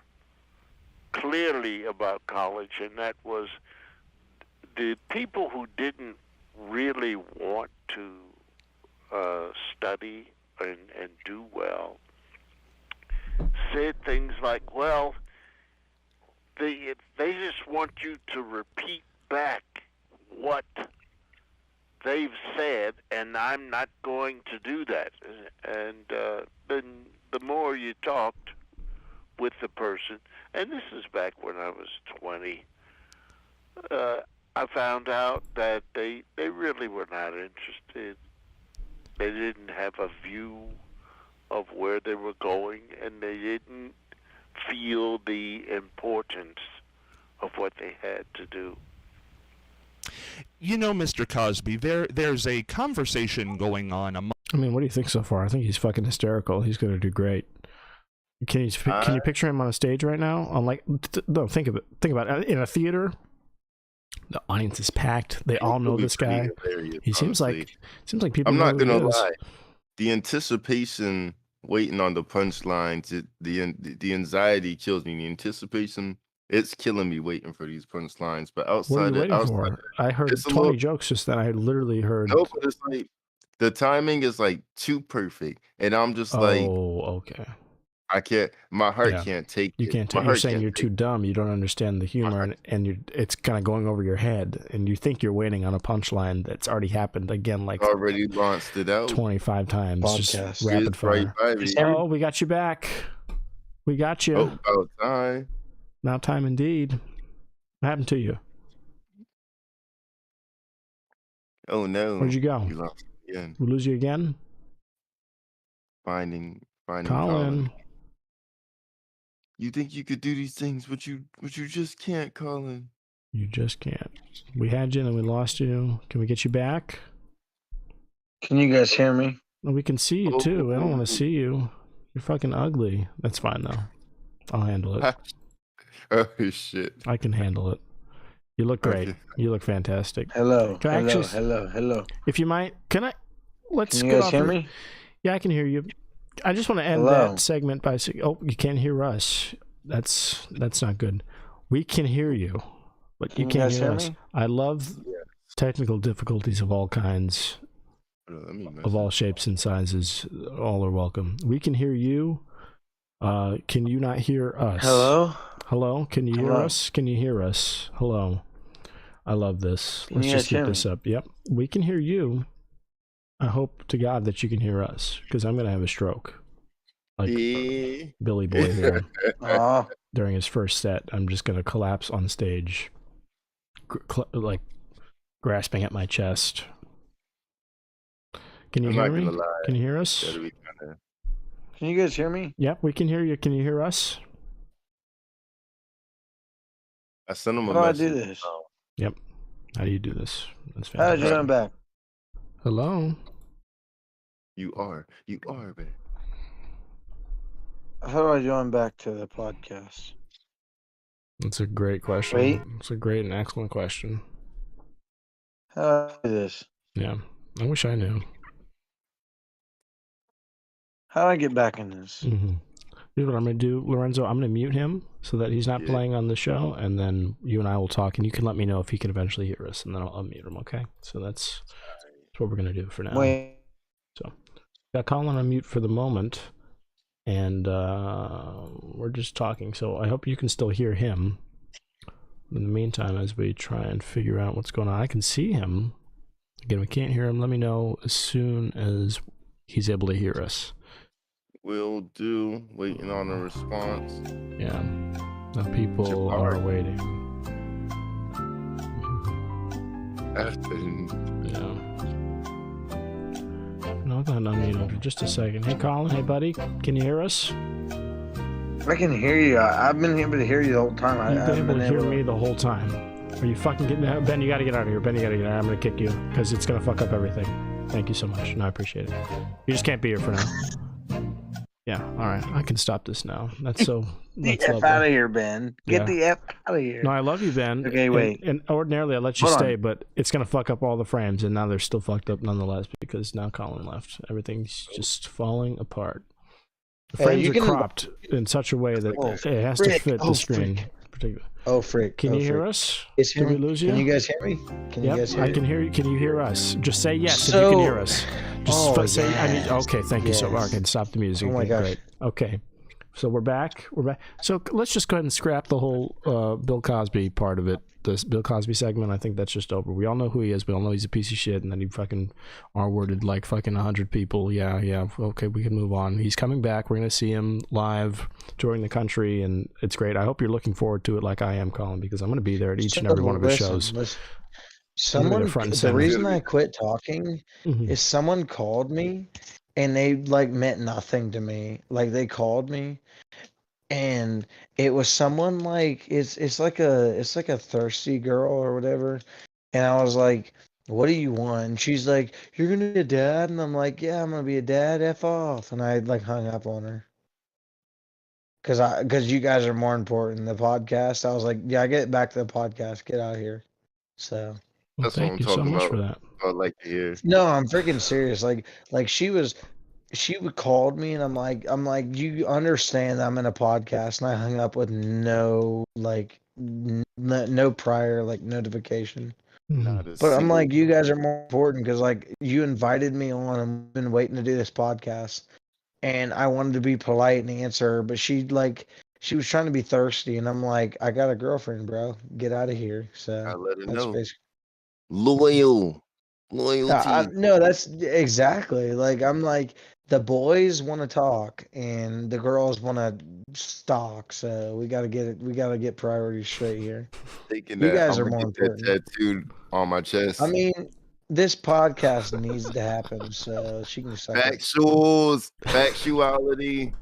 clearly about college, and that was the people who didn't really want to study and do well said things like, well, they just want you to repeat back what they've said, and I'm not going to do that. And then the more you talked with the person, and this is back when I was 20, I found out that they really were not interested. They didn't have a view of where they were going, and they didn't feel the importance of what they had to do.
You know, Mr. Cosby, there's a conversation going on among...
I mean, what do you think so far? I think he's fucking hysterical. He's going to do great. Can you picture him on a stage right now? On no, think of it. Think about it. In a theater, the audience is packed. They all know this guy. He seems like people.
I'm not gonna
lie.
lie. The anticipation, waiting on the punchlines, the anxiety kills me. The anticipation, it's killing me waiting for these punchlines. But
What are you waiting for? I heard 20 jokes just then. I literally heard.
No, but it's like the timing is like too perfect, and I'm just like,
oh, okay.
I can't. My heart can't take it.
You can't take. You're saying you're too dumb. You don't understand the humor, and it's kind of going over your head, and you think you're waiting on a punchline that's already happened again, like
already launched it out
25 times.
Podcast.
Just rapid fire. Oh, we got you back. We got you.
Oh, about time.
Now time indeed. What happened to you?
Oh no.
Where'd you go?
You lost again.
We lose you again?
Finding
Collin.
You think you could do these things, but you just can't, Collin.
You just can't. We had you and we lost you. Can we get you back?
Can you guys hear me?
Well, we can see you too. I don't want to see you. You're fucking ugly. That's fine though. I'll handle it.
Oh shit.
I can handle it. You look great. Okay. You look fantastic.
Hello.
Hello. If you might, let's
Can you guys hear me?
Yeah, I can hear you. I just want to end that segment by saying, "Oh, you can't hear us. That's not good. We can hear you, but you can't hear us." I love technical difficulties of all kinds, of all shapes and sizes. All are welcome. We can hear you. Can you not hear us? Hello. Can you hear us? Can you hear us? Hello. I love this. Let's just get this up. Yep, we can hear you. I hope to God that you can hear us, because I'm going to have a stroke. Like Billy Boy here. During his first set, I'm just going to collapse on stage, like grasping at my chest. Can you hear me? Can you hear us?
Can you guys hear me?
Yep, we can hear you. Can you hear us?
I sent him a
message. How
message.
do I do this?
Yep. How do you do this? That's
fantastic. How did you come back?
Hello?
You are, man.
How do I join back to the podcast?
That's a great question.
Wait.
It's a great and excellent question.
How do I do this?
Yeah, I wish I knew.
How do I get back in this?
Mm-hmm. Here's what I'm going to do, Lorenzo. I'm going to mute him so that he's not playing on the show, and then you and I will talk, and you can let me know if he can eventually hear us, and then I'll unmute him, okay? So that's what we're going to do for now.
Wait.
So, got Collin on mute for the moment, and we're just talking, so I hope you can still hear him. In the meantime, as we try and figure out what's going on, I can see him. Again, we can't hear him. Let me know as soon as he's able to hear us.
Will do. Waiting on a response.
Yeah. The people are waiting. Yeah. No, go ahead and unmute him for just a second. Hey, Collin. Hey, buddy. Can you hear us?
I can hear you. I've been able to hear you the whole time.
You've been able to hear me the whole time. Are you fucking getting out? Ben, you got to get out of here. Ben, you got to get out. I'm going to kick you because it's going to fuck up everything. Thank you so much. No, I appreciate it. You just can't be here for now. Yeah, all right. I can stop this now. That's so.
Get the F out of here, Ben. Get the F out of here.
No, I love you, Ben.
Okay, wait.
And ordinarily I'd let you stay, but it's going to fuck up all the frames, and now they're still fucked up nonetheless because now Collin left. Everything's just falling apart. The frames are cropped in such a way that it has to fit the screen.
Oh, frick.
Can you hear us?
Did
we lose you?
Can you guys hear me?
I can hear you. Can you hear us? Just say yes if you can hear us. Just say, okay, thank you so much. I can stop the music.
Oh my gosh.
Great. Okay. So we're back. So let's just go ahead and scrap the whole Bill Cosby part of it. This Bill Cosby segment, I think that's just over. We all know who he is. We all know he's a piece of shit, and then he fucking R-worded like fucking 100 people. Yeah. Okay, we can move on. He's coming back. We're going to see him live touring the country, and it's great. I hope you're looking forward to it like I am, Colin, because I'm going to be there at each and every one of his shows.
The reason I quit talking is someone called me, and they like meant nothing to me. Like they called me, and it was someone like it's like a thirsty girl or whatever, and I was like, what do you want? And she's like, you're gonna be a dad, and I'm like, yeah, I'm gonna be a dad. F off, and I like hung up on her because you guys are more important than the podcast. I was like, yeah, get back to the podcast, get out of here. So
Well,
That's what
thank
I'm
you so
talking
much
about.
for that.
I'd like to hear.
no, I'm freaking serious. Like she would called me, and I'm like, you understand I'm in a podcast, and I hung up with no like no prior like notification.
Not a
But I'm
single.
like, you guys are more important because like you invited me on, and I've been waiting to do this podcast, and I wanted to be polite and answer her, but she was trying to be thirsty, and I'm like, I got a girlfriend, bro. Get out of here.
I
So
let her
that's
know.
basically.
Loyalty.
No, that's exactly like I'm like the boys want to talk and the girls want to stalk. So we got to get it. We got to get priorities straight here.
Thinking
You
that
guys
I'm
are
gonna
more
get that
important.
tattooed on my chest.
I mean, this podcast needs to happen, so she can suck it.
Factuality.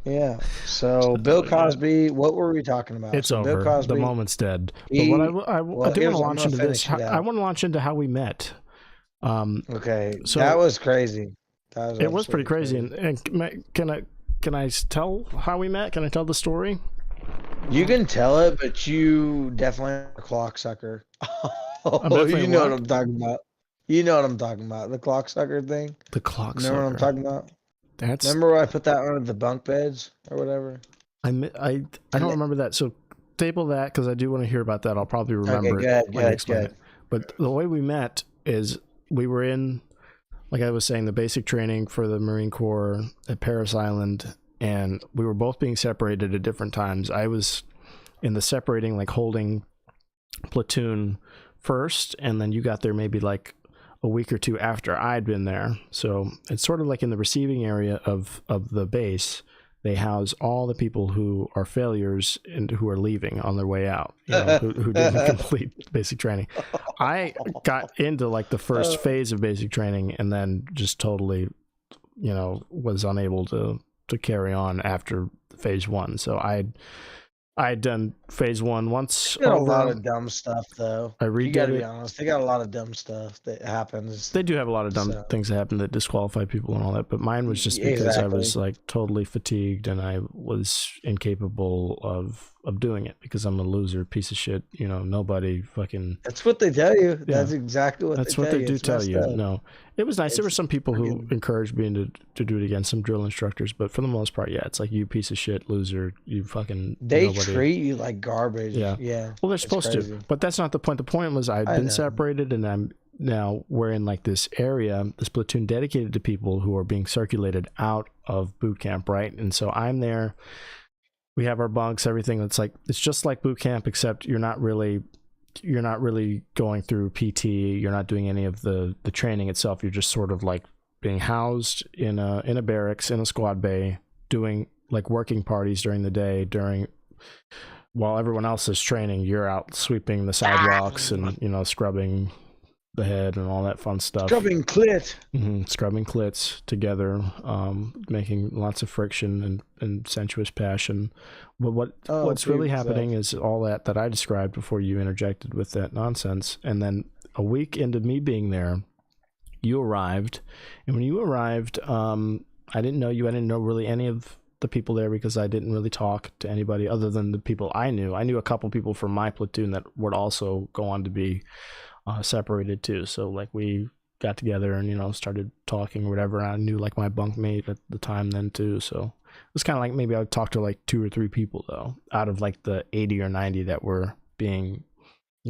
Yeah. So Bill Cosby, what were we talking about?
It's
so
over.
Bill Cosby,
The moment's dead. But
he-
what I
well,
do want
here's-
to
I'm
launch
gonna
into this.
finish it
I
out.
want to launch into how we met.
Okay,
So-
that was crazy. That
It was pretty
absolutely
crazy. And can I tell how we met? Can I tell the story?
You can tell it, but you definitely are a clock sucker.
definitely
You know
what?
what I'm talking about. You know what I'm talking about. The clock sucker thing.
The clock
Remember what I'm
sucker.
talking about?
That's
Remember where I put that under the bunk beds or whatever?
I don't remember that. So table that because I do want to hear about that. I'll probably remember
Okay, go ahead,
it
go
when I
ahead,
explain
go
it. But the way we met is we were in, like I was saying, the basic training for the Marine Corps at Paris Island, and we were both being separated at different times. I was in the separating, like holding platoon first, and then you got there maybe like a week or two after I'd been there. So it's sort of like in the receiving area of the base. They house all the people who are failures and who are leaving on their way out, who didn't complete basic training. I got into like the first phase of basic training and then just totally, was unable to carry on after phase one. So I'd done phase one once.
They got a lot of dumb stuff, though.
I redid
You gotta be
it.
honest. They got a lot of dumb stuff that happens.
They do have a lot of dumb things that happen that disqualify people and all that, but mine was just because I was like totally fatigued and I was incapable of doing it because I'm a loser, piece of shit. Nobody fucking.
That's what they tell you.
Yeah.
That's exactly what
That's
they
what
tell
they
you.
do
It's
tell
messed
you.
up.
No, it was nice. There were some people who
fucking-
encouraged me to do it again. Some drill instructors, but for the most part, yeah, it's like you piece of shit, loser. You fucking.
They
nobody.
treat you like garbage.
Yeah.
Yeah.
Well, they're
It's
supposed
crazy.
to, but that's not the point. The point was I'd
I
been
know.
separated, and we're in like this area, this platoon dedicated to people who are being circulated out of boot camp, right? And so I'm there. We have our bunks, everything. It's just like boot camp, except you're not really going through PT. You're not doing any of the training itself. You're just sort of like being housed in a barracks in a squad bay, doing like working parties during the day. While everyone else is training, you're out sweeping the sidewalks and scrubbing the head and all that fun stuff.
Scrubbing clit.
Scrubbing clits together, making lots of friction and sensuous passion. But what's really happening is all that I described before you interjected with that nonsense. And then a week into me being there, you arrived, and when you arrived, I didn't know you. I didn't know really any of the people there because I didn't really talk to anybody other than the people I knew. I knew a couple people from my platoon that would also go on to be separated too. So like we got together and started talking or whatever. I knew like my bunkmate at the time then too. So it was kind of like maybe I would talk to like 2 or 3 people though, out of like the 80 or 90 that were being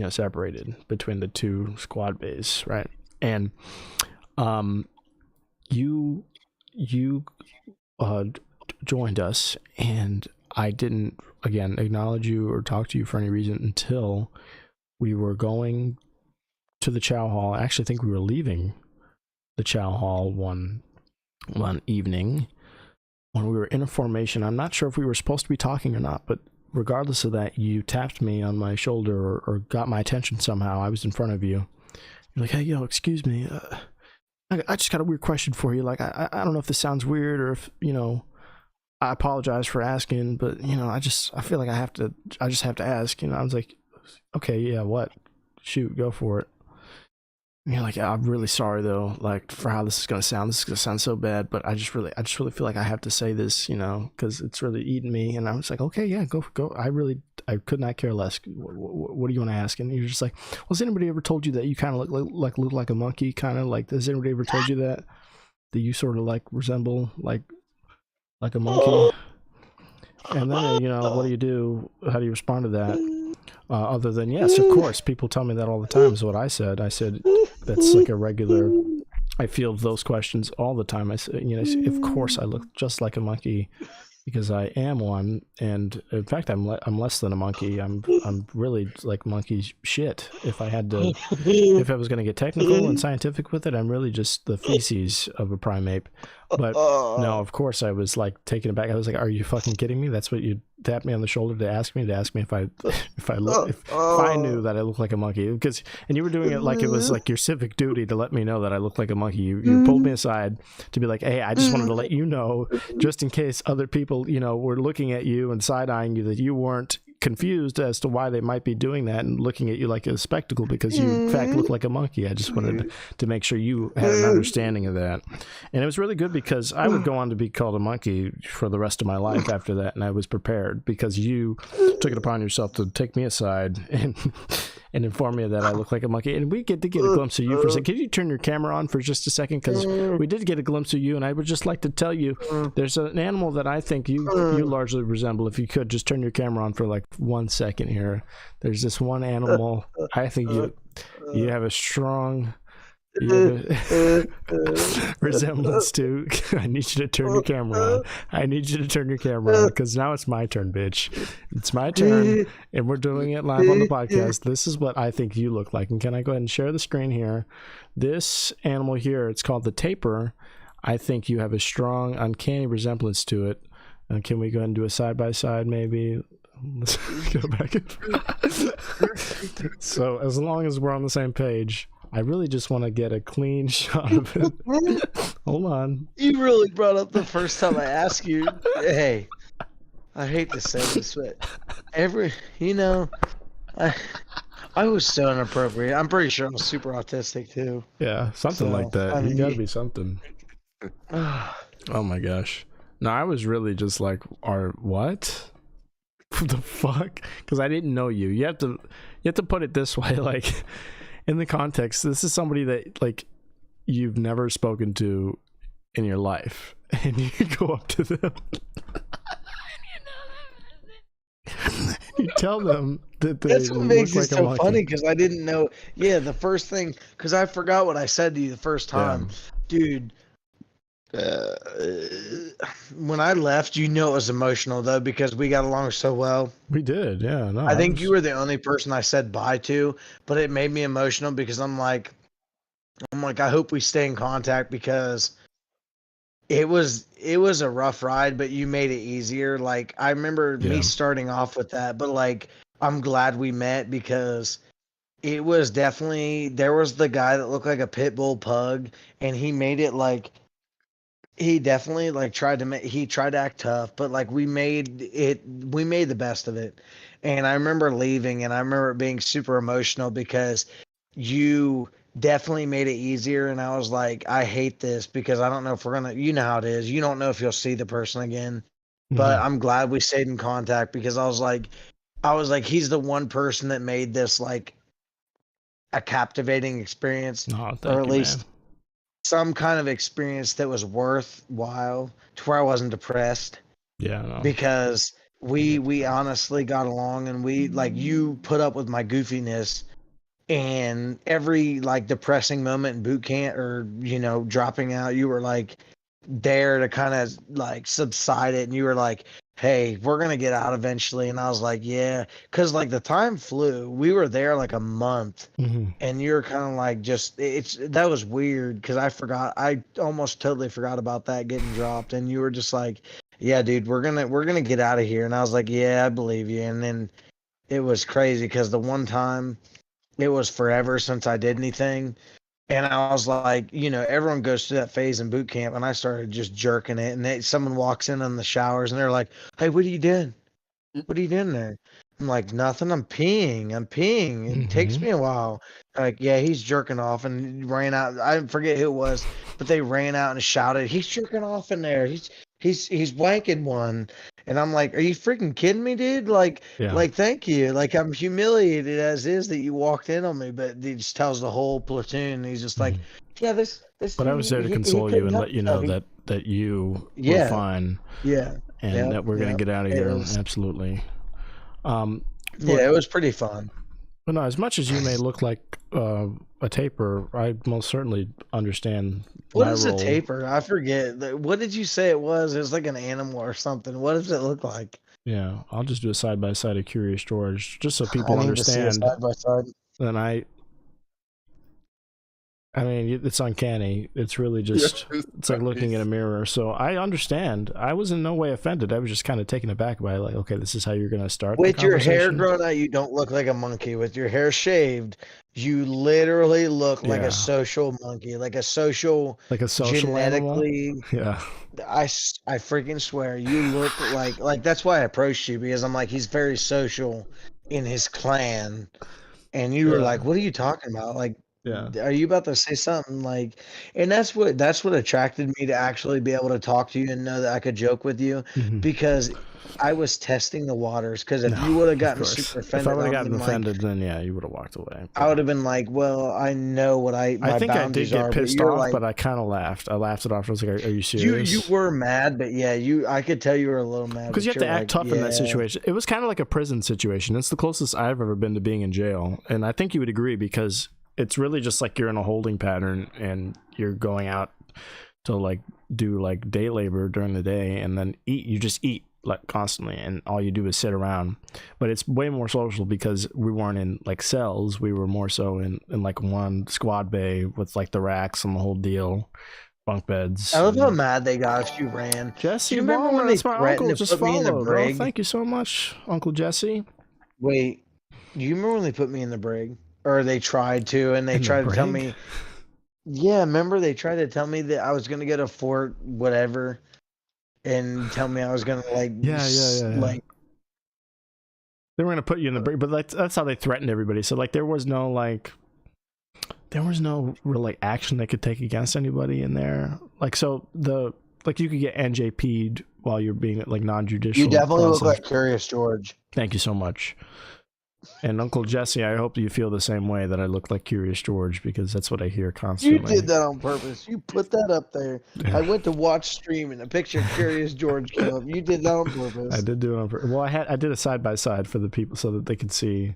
separated between the 2 squad bays, right? And you joined us, and I didn't again acknowledge you or talk to you for any reason until we were going to the chow hall. I actually think we were leaving the chow hall one evening when we were in a formation. I'm not sure if we were supposed to be talking or not, but regardless of that, you tapped me on my shoulder or got my attention somehow. I was in front of you. You're like, hey, yo, excuse me. I just got a weird question for you. Like, I don't know if this sounds weird or if, I apologize for asking, but I feel like I just have to ask. I was like, okay, yeah, what? Shoot, go for it. And you're like, I'm really sorry though, like for how this is gonna sound. This is gonna sound so bad, but I just really feel like I have to say this, because it's really eating me. And I was like, okay, yeah, go. I could not care less. What do you want to ask? And you're just like, well, has anybody ever told you that you kind of look like a monkey? Kind of like, has anybody ever told you that you sort of like resemble like a monkey? And then what do you do? How do you respond to that? Other than yes, of course, people tell me that all the time. Is what I said. I said that's like a regular. I field those questions all the time. I said, of course, I look just like a monkey because I am one, and in fact, I'm less than a monkey. I'm really like monkey shit. If I had to, if I was going to get technical and scientific with it, I'm really just the feces of a primate. But no, of course, I was like taken aback. I was like, "Are you fucking kidding me? That's what you tapped me on the shoulder to ask me if I knew that I looked like a monkey." And you were doing it like it was like your civic duty to let me know that I looked like a monkey. You pulled me aside to be like, "Hey, I just wanted to let you know, just in case other people, were looking at you and side-eyeing you, that you weren't confused as to why they might be doing that and looking at you like a spectacle because you in fact look like a monkey." I just wanted to make sure you had an understanding of that. And it was really good because I would go on to be called a monkey for the rest of my life after that, and I was prepared because you took it upon yourself to take me aside and inform me that I look like a monkey. And we get to get a glimpse of you for a second. Could you turn your camera on for just a second? Because we did get a glimpse of you, and I would just like to tell you there's an animal that I think you largely resemble. If you could just turn your camera on for like 1 second here. There's this one animal I think you have a strong resemblance to. I need you to turn your camera on. I need you to turn your camera on because now it's my turn, bitch. It's my turn, and we're doing it live on the podcast. This is what I think you look like. And can I go ahead and share the screen here? This animal here, it's called the tapir. I think you have a strong, uncanny resemblance to it. And can we go ahead and do a side-by-side maybe? Let's go back. So as long as we're on the same page, I really just want to get a clean shot of it. Hold on.
You really brought up the first time I asked you. Hey, I hate to say this, but I was so inappropriate. I'm pretty sure I'm super autistic too.
Yeah, something like that. You gotta be something. Oh my gosh. No, I was really just like, what? What the fuck? Because I didn't know you. You have to put it this way, like in the context. This is somebody that like you've never spoken to in your life, and you go up to them. You tell them that they
That's what makes
look
it
like
so
a monkey.
funny because I didn't know. Yeah, the first thing, because I forgot what I said to you the first time, dude. When I left, it was emotional though because we got along so well.
We did, yeah. No,
I think you were the only person I said bye to, but it made me emotional because I'm like, I hope we stay in contact because it was a rough ride, but you made it easier. Like I remember me starting off with that, but like I'm glad we met because it was definitely there was the guy that looked like a pit bull pug, and he made it like. He definitely like tried to act tough, but like we made the best of it. And I remember leaving and I remember it being super emotional because you definitely made it easier. And I was like, I hate this because I don't know if we're going to, you know how it is. You don't know if you'll see the person again, but I'm glad we stayed in contact because I was like, he's the one person that made this like a captivating experience, or at least some kind of experience that was worthwhile to where I wasn't depressed.
Yeah, no.
Because we honestly got along, and we like you put up with my goofiness, and every like depressing moment in boot camp or dropping out, you were like there to kind of like subside it, and you were like, hey, we're gonna get out eventually. And I was like, yeah, because like the time flew. We were there like a month, and you're kind of like that was weird because I almost totally forgot about that getting dropped, and you were just like, yeah, dude, we're gonna get out of here. And I was like, yeah, I believe you. And then it was crazy because the one time it was forever since I did anything. And I was like, everyone goes through that phase in boot camp, and I started just jerking it. And someone walks in on the showers, and they're like, "Hey, what are you doing? What are you doing there?" I'm like, "Nothing. I'm peeing. It takes me a while." Like, yeah, he's jerking off, and ran out. I forget who it was, but they ran out and shouted, "He's jerking off in there. He's wanking one." And I'm like, "Are you freaking kidding me, dude? Like, thank you. Like, I'm humiliated as is that you walked in on me." But he just tells the whole platoon. He's just like, "Yeah, this."
But I was there to console you and let you know that you were fine.
Yeah.
And that we're gonna get out of here. Absolutely.
It was pretty fun.
But no, as much as you may look like a taper, I most certainly understand.
What is a taper? I forget. What did you say it was? It was like an animal or something. What does it look like?
Yeah, I'll just do a side by side of Curious George, just so people understand.
Side by side.
Then I mean, it's uncanny. It's really just, it's like looking in a mirror. So I understand. I was in no way offended. I was just kind of taken aback by like, okay, this is how you're going to start.
With your hair grown out, you don't look like a monkey. With your hair shaved, you literally look like a social monkey, like a social genetically.
Animal? Yeah.
I freaking swear, you look like that's why I approached you, because I'm like, he's very social in his clan. And you were like, what are you talking about? Like, are you about to say something like? And that's what attracted me to actually be able to talk to you and know that I could joke with you, because I was testing the waters. Because if you would have gotten super offended,
if I would have gotten offended, then you would have walked away.
I would have been like, well, I know what my
think I did get pissed off, but I kind of laughed. I laughed it off. I was like, are you serious?
You were mad, but I could tell you were a little mad.
Because you have to act tough in that situation. It was kind of like a prison situation. It's the closest I've ever been to being in jail, and I think you would agree, because it's really just like you're in a holding pattern and you're going out to like do like day labor during the day and then eat. You just eat like constantly, and all you do is sit around. But it's way more social because we weren't in like cells. We were more so in like one squad bay with like the racks and the whole deal, bunk beds.
I love how mad they got if you ran.
Jesse,
do you remember when they threatened to put me in the brig?
Thank you so much, Uncle Jesse.
Wait, do you remember when they put me in the brig? Or they tried to, and they tried to tell me. Yeah, remember they tried to tell me that I was gonna get a fort, whatever, and tell me I was gonna like. Like
they were gonna put you in the brig, but that's how they threatened everybody. So like there was no real like action they could take against anybody in there. Like so you could get NJP'd while you're being like non-judicial.
You definitely look like Curious George.
Thank you so much. And Uncle Jesse, I hope you feel the same way, that I look like Curious George, because that's what I hear constantly.
You did that on purpose. You put that up there. I went to watch stream and a picture of Curious George came up. You did that on purpose.
I did do it on purpose. Well, I did a side by side for the people so that they could see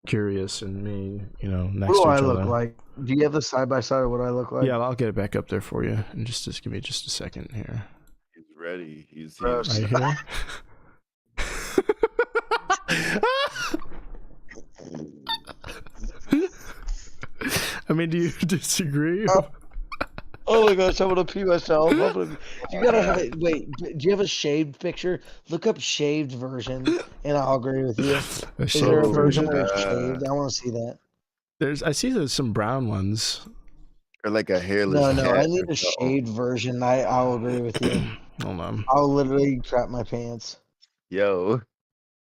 Curious and me, next to each other.
What do I look like? Do you have the side by side of what I look like?
Yeah, I'll get it back up there for you. And just give me just a second here.
He's ready. He's
here. Right here. I mean, do you disagree?
Oh my gosh, I'm gonna pee myself. You gotta have it. Wait, do you have a shaved picture? Look up shaved version, and I'll agree with you. Is there a version where it's shaved? I want to see that.
I see there's some brown ones.
Or like a hairless.
No, I need a shaved version. I'll agree with you.
Hold on.
I'll literally crap my pants.
Yo.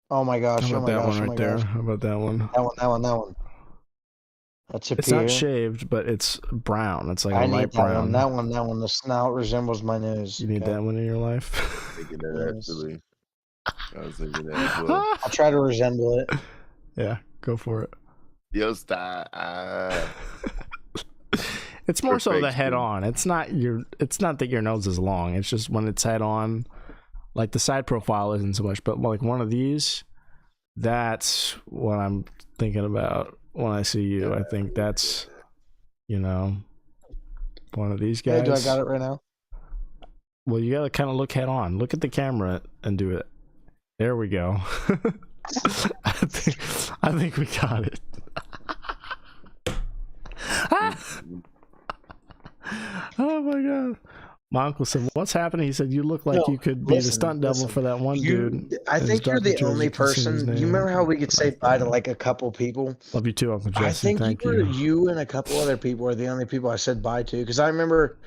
Oh my gosh!
How about that one right there? How about that one?
That one. That's
it's not shaved, but it's brown. It's like a light brown.
That one. The snout resembles my nose.
You need that one in your life?
Thinking that actually. I was thinking that as well.
I'll try to resemble it.
Yeah, go for it.
Yo, stop.
It's more so the head on. It's not that your nose is long. It's just when it's head on. Like the side profile isn't so much, but like one of these, that's what I'm thinking about when I see you. I think that's, one of these guys.
Hey, do I got it right now?
Well, you gotta kind of look head on. Look at the camera and do it. There we go. I think we got it. Oh my god. My uncle said, "What's happening?" He said, "You look like you could be the stunt double for that one dude."
I
His
think you're
Dr.
the only
Jersey Casino's
person.
name.
You remember how we could say bye to like a couple people?
Love you too, Uncle Jesse.
I think
Thank
you and a couple other people are the only people I said bye to, because I remember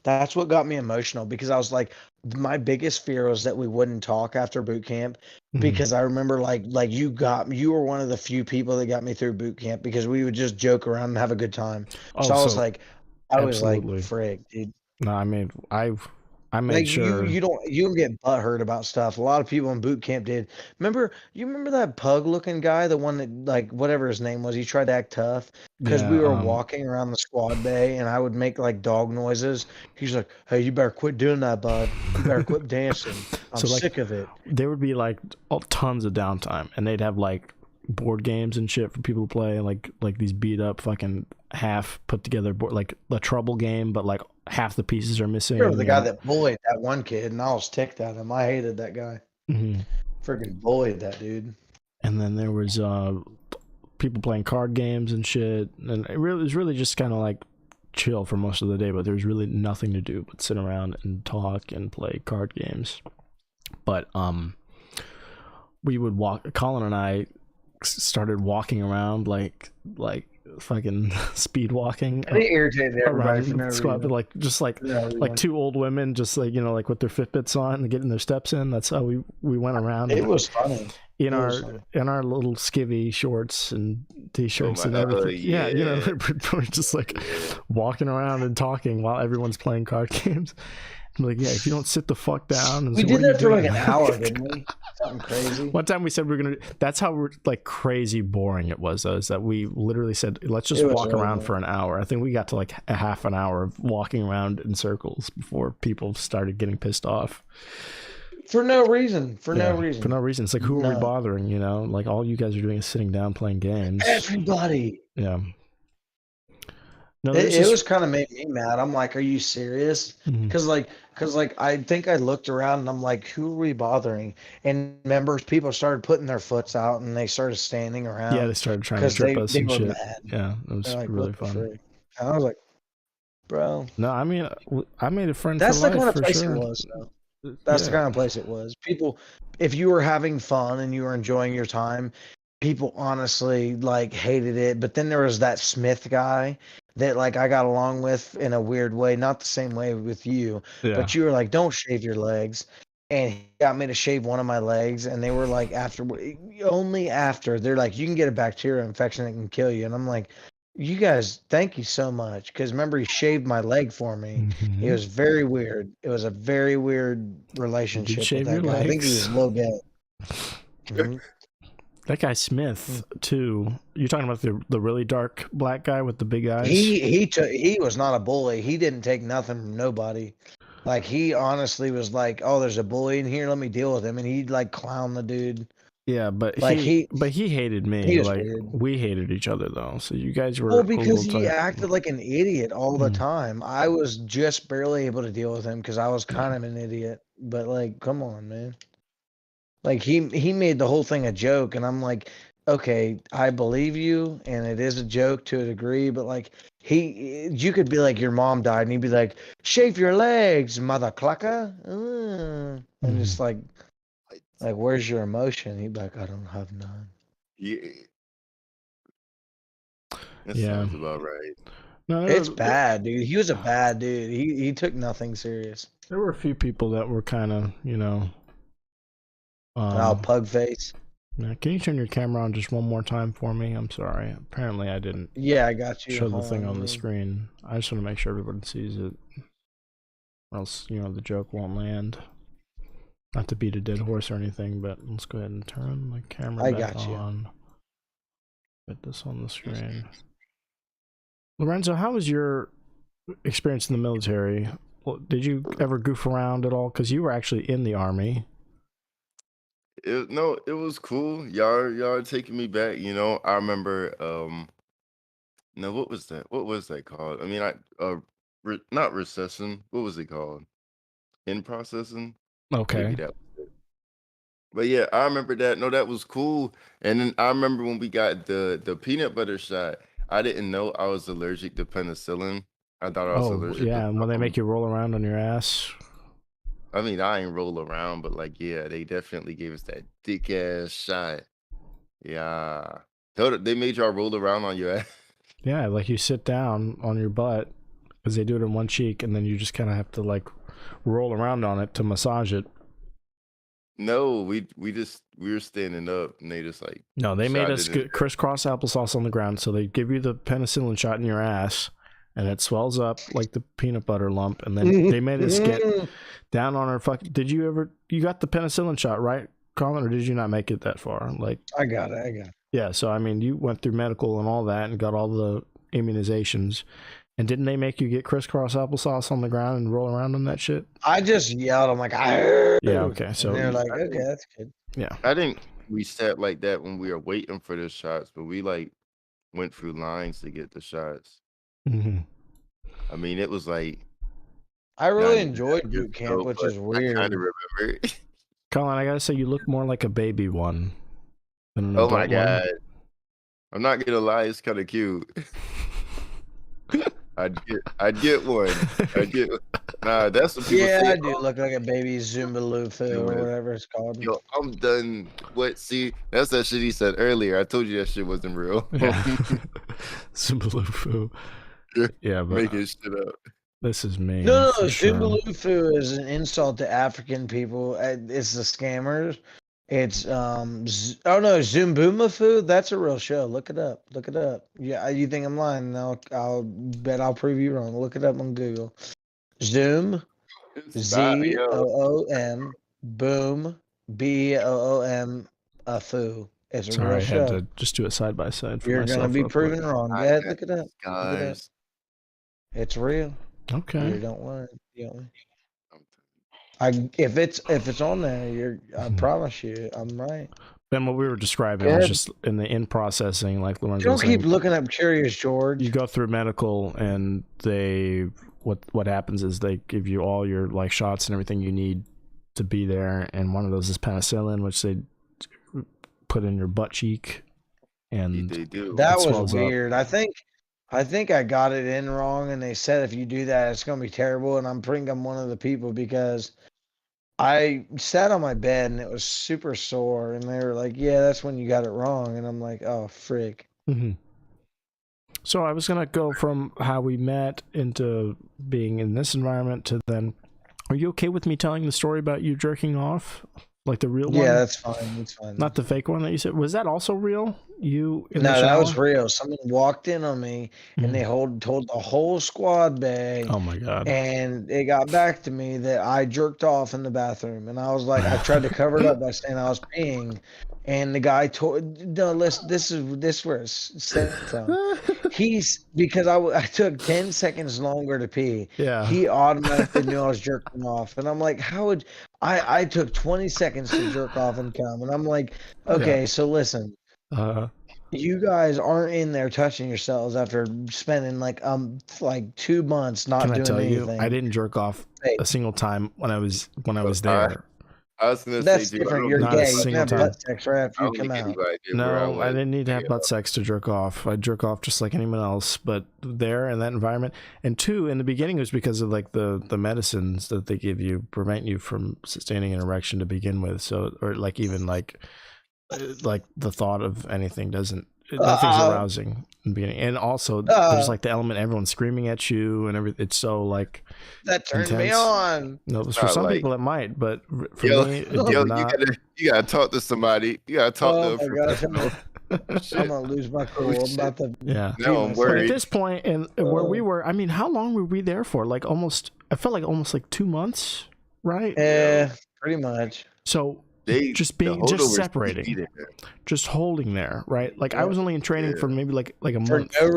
that's what got me emotional, because I was like, my biggest fear was that we wouldn't talk after boot camp, because I remember like you were one of the few people that got me through boot camp, because we would just joke around and have a good time. So I was like, frick, dude.
No, I mean, I made
Like
sure
you don't get butthurt about stuff. A lot of people in boot camp did. You remember that pug looking guy, the one that, like, whatever his name was, he tried to act tough because we were walking around the squad bay and I would make like dog noises. He's like, "Hey, you better quit doing that, bud. You better quit dancing. I'm sick of it."
There would be like tons of downtime, and they'd have like board games and shit for people to play, like these beat up fucking half put together board, like a trouble game, but like half the pieces are missing.
Remember the guy that bullied that one kid, and I was ticked at him. I hated that guy. Freaking bullied that dude.
And then there was people playing card games and shit, and it was really just kind of like chill for most of the day, but there was really nothing to do but sit around and talk and play card games. But we would walk. Collin and I started walking around like fucking speed walking.
It irritated everybody for no
reason. But like two old women, just like, you know, like with their Fitbits on and getting their steps in. That's how we went around.
It was funny.
In our little skivvy shorts and t-shirts and everything. Yeah, you know, we're just like walking around and talking while everyone's playing card games. I'm like, yeah, if you don't sit the fuck down. And
we did that for like an hour, didn't we? Something crazy.
One time we said we were gonna. That's how like crazy boring it was. Though, is that we literally said, let's just walk around for an hour. I think we got to like a half an hour of walking around in circles before people started getting pissed off.
For no reason. For no reason.
It's like, who are we bothering? You know, like all you guys are doing is sitting down playing games.
Everybody.
Yeah. No,
it was kind of made me mad. I'm like, are you serious? Because like I think I looked around and I'm like, who are we bothering? And people started putting their foots out and they started standing around.
Yeah, they started trying to trip us and shit.
Mad.
Yeah, it was
like,
really fun.
And I was like, bro.
No, I mean, I made a friend.
That's
for
the
life,
kind of place
sure.
it was, though. That's the kind of place it was. People, if you were having fun and you were enjoying your time, people honestly like hated it. But then there was that Smith guy that like I got along with in a weird way, not the same way with you, but you were like, don't shave your legs. And he got me to shave one of my legs, and they were like, only after, they're like, you can get a bacteria infection that can kill you. And I'm like, you guys, thank you so much. Because remember, he shaved my leg for me. It was very weird. It was a very weird relationship with that guy. I think he was a little gay.
That guy Smith too. You're talking about the really dark black guy with the big eyes.
He was not a bully. He didn't take nothing from nobody. Like, he honestly was like, "Oh, there's a bully in here. Let me deal with him." And he'd like clown the dude.
Yeah, but like he hated me.
He was
like
weird.
We hated each other though. So you guys were
because he acted like an idiot all the time. I was just barely able to deal with him because I was kind of an idiot. But like, come on, man. Like he made the whole thing a joke, and I'm like, okay, I believe you, and it is a joke to a degree, but like you could be like, your mom died, and he'd be like, shave your legs, mother clucker, and just like, where's your emotion? He'd be like, I don't have none.
Yeah, that sounds about right.
No, it's bad, dude. He was a bad dude. He took nothing serious.
There were a few people that were kind of, you know.
Pug face.
Can you turn your camera on just one more time for me? I'm sorry. Apparently I didn't.
Yeah, I got you.
Show the thing on the screen. I just want to make sure everyone sees it. Or else, you know, the joke won't land. Not to beat a dead horse or anything, but let's go ahead and turn the camera back on. Put this on the screen. Lorenzo, how was your experience in the military? Did you ever goof around at all? Because you were actually in the Army.
It was cool. Y'all are taking me back. You know, I remember. No, what was that? What was that called? I mean, not recession. What was it called? In processing.
Okay.
Maybe that was it. But yeah, I remember that. No, that was cool. And then I remember when we got the peanut butter shot. I didn't know I was allergic to penicillin. I thought I was allergic.
Yeah, and when they make you roll around on your ass.
I mean, I ain't roll around, but like, yeah, they definitely gave us that dick ass shot. Yeah, they made y'all roll around on your ass.
Yeah, like you sit down on your butt because they do it in one cheek, and then you just kind of have to like roll around on it to massage it.
No, we were standing up, and they just like
no, they made us
shot it in
crisscross applesauce on the ground. So they give you the penicillin shot in your ass, and it swells up like the peanut butter lump, and then they made us get down on our fucking. Did you got the penicillin shot, right, Collin, or did you not make it that far? Like
I got it.
Yeah, so I mean, you went through medical and all that, and got all the immunizations. And didn't they make you get crisscross applesauce on the ground and roll around on that shit?
I just yelled. I'm like, yeah,
okay. So
and they're like, okay, that's good.
Yeah,
I think we sat like that when we were waiting for the shots, but we like went through lines to get the shots.
Mm-hmm.
I mean, it was like
I really enjoyed boot camp, which is weird.
I kind of remember.
Collin, I gotta say, you look more like a baby one than an
Oh my
adult
god!
one.
I'm not gonna lie, it's kind of cute. I'd get one. Nah, that's what people say.
I do look like a baby Zumba Lufu or whatever it's called.
Yo, I'm done. What? See, that's that shit he said earlier. I told you that shit wasn't real.
Zumba Lufu. Yeah, but
making shit up.
This is me.
No, Zumba Lufu is an insult to African people. It's the scammers. It's Zumbumafu. That's a real show. Look it up. Yeah, you think I'm lying? I'll bet I'll prove you wrong. Look it up on Google. Zoom, ZOOM, boom, BOOM, fu. It's a real show.
I had to just do it side by side.
You're gonna be proven wrong. Yeah, look it up.
Guys,
it's real.
Okay.
You don't want it. If it's on there, I promise you, I'm right.
Then what we were describing was just in the in processing, like Lorenzo.
Don't keep looking up Curious George.
You go through medical, and what happens is they give you all your like shots and everything you need to be there, and one of those is penicillin, which they put in your butt cheek, and
they do.
That was weird. I think I got it in wrong, and they said if you do that, it's gonna be terrible. And I'm one of the people because I sat on my bed and it was super sore, and they were like, "Yeah, that's when you got it wrong," and I'm like, "Oh, frick."
Mm-hmm. So I was gonna go from how we met into being in this environment to then. Are you okay with me telling the story about you jerking off, like the real one?
Yeah, that's fine. That's fine.
Not the fake one that you said. Was that also real? You?
No, that was real. Someone walked in on me, and they told the whole squad bay.
Oh my god!
And it got back to me that I jerked off in the bathroom, and I was like, I tried to cover it up by saying I was peeing, and the guy told, no, listen, this is where it's stemmed from. Because I took 10 seconds longer to pee.
Yeah.
He automatically knew I was jerking off, and I'm like, how would I took 20 seconds to jerk off and come, and I'm like, okay, so listen. You guys aren't in there touching yourselves after spending like 2 months not doing anything. Can I tell you,
I didn't jerk off a single time when I was there.
I was gonna
That's
say,
different. You're gay. You can have butt sex right after you come out.
No, I didn't need to have butt sex to jerk off. I jerk off just like anyone else, but there in that environment. And two, in the beginning, it was because of like the medicines that they give you prevent you from sustaining an erection to begin with. So, or like even like the thought of anything nothing's arousing in the beginning. And also there's like the element everyone's screaming at you and everything. It's so like
that turns me on.
No, for some people it might, but for me it
did not. You gotta talk to somebody. You gotta talk to them.
I'm gonna lose my cool. I'm about to.
Yeah.
No, I'm worried.
But at this point, and where we were, I mean, how long were we there for? Like I felt like almost like 2 months, right?
Yeah, pretty much.
So just separating, just holding there, right? Like I was only in training for maybe like a month.
For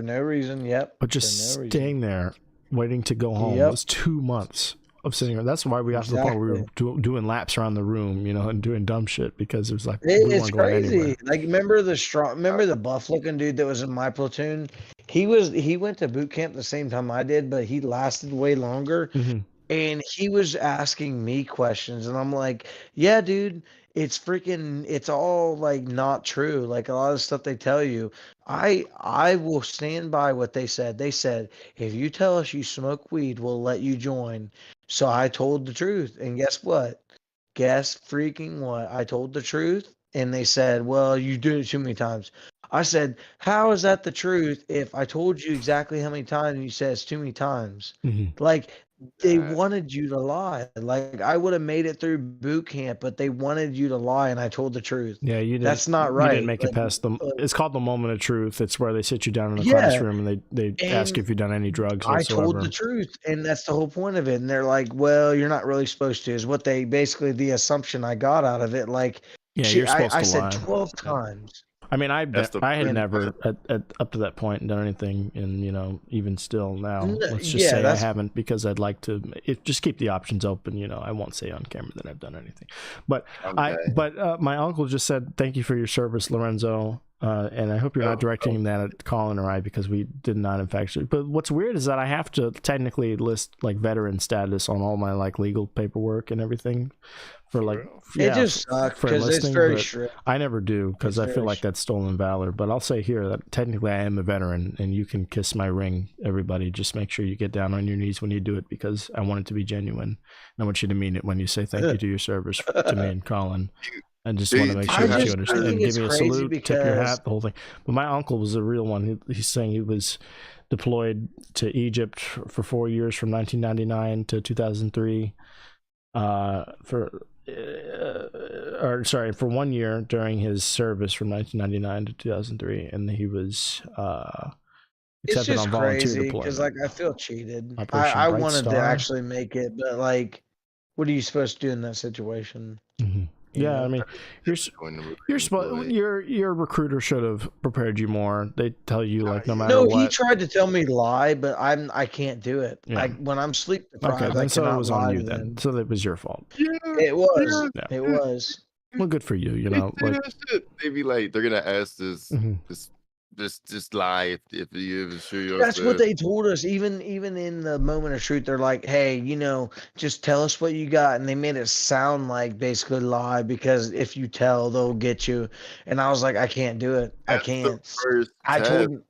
no reason. Yep.
But just staying there, waiting to go home was 2 months of sitting there. That's why we got to the point where we were doing laps around the room, and doing dumb shit because it was like
it's crazy. Like remember the buff looking dude that was in my platoon? He went to boot camp the same time I did, but he lasted way longer.
Mm-hmm.
And he was asking me questions, and I'm like, yeah, dude, it's all like not true. Like a lot of stuff they tell you. I will stand by what they said. They said, if you tell us you smoke weed, we'll let you join. So I told the truth. And guess what? Guess freaking what? I told the truth, and they said, well, you did it too many times. I said, how is that the truth if I told you exactly how many times and you said it's too many times? Like, they wanted you to lie. Like, I would have made it through boot camp, but they wanted you to lie, and I told the truth.
Yeah, you didn't.
That's not right.
You didn't make it past them. It's called the moment of truth. It's where they sit you down in a classroom and they ask if you've done any drugs whatsoever.
I told the truth, and that's the whole point of it. And they're like, well, you're not really supposed to, is what they basically, the assumption I got out of it. Like,
yeah, you're supposed to lie.
I said 12 times.
I mean, I had never up to that point done anything, and even still now, let's just say I haven't, because I'd like to just keep the options open. I won't say on camera that I've done anything, but my uncle just said thank you for your service, Lorenzo, and I hope you're not directing that at Collin or I, because we did not in fact. But what's weird is that I have to technically list like veteran status on all my like legal paperwork and everything. It
just sucks because it's very strict.
I never do, because I feel like that's stolen valor. But I'll say here that technically I am a veteran, and you can kiss my ring, everybody. Just make sure you get down on your knees when you do it, because I want it to be genuine. I want you to mean it when you say thank you to your service to me and Collin. I just want to make sure that you understand. Give me a salute, tip your hat, the whole thing. But my uncle was a real one. He's saying he was deployed to Egypt for 4 years, from 1999 to 2003. For 1 year during his service from 1999 to 2003, and he was accepted on volunteer deployment.
Because I feel cheated. I wanted to actually make it, but what are you supposed to do in that situation?
Mm-hmm. Yeah, I mean, your recruiter should have prepared you more. They tell you no matter what.
No, he tried to tell me to lie, but I can't do it. Yeah. When I'm sleep deprived,
okay, then so it was on you then. So it was your fault.
Yeah, it was. Yeah. It was.
Well, good for you.
They be like, they're gonna ask this. Just lie if you ever show yourself.
That's what they told us. Even in the moment of truth, they're like, hey, just tell us what you got. And they made it sound like basically lie, because if you tell, they'll get you. And I was like, I can't do it. I can't. I told him.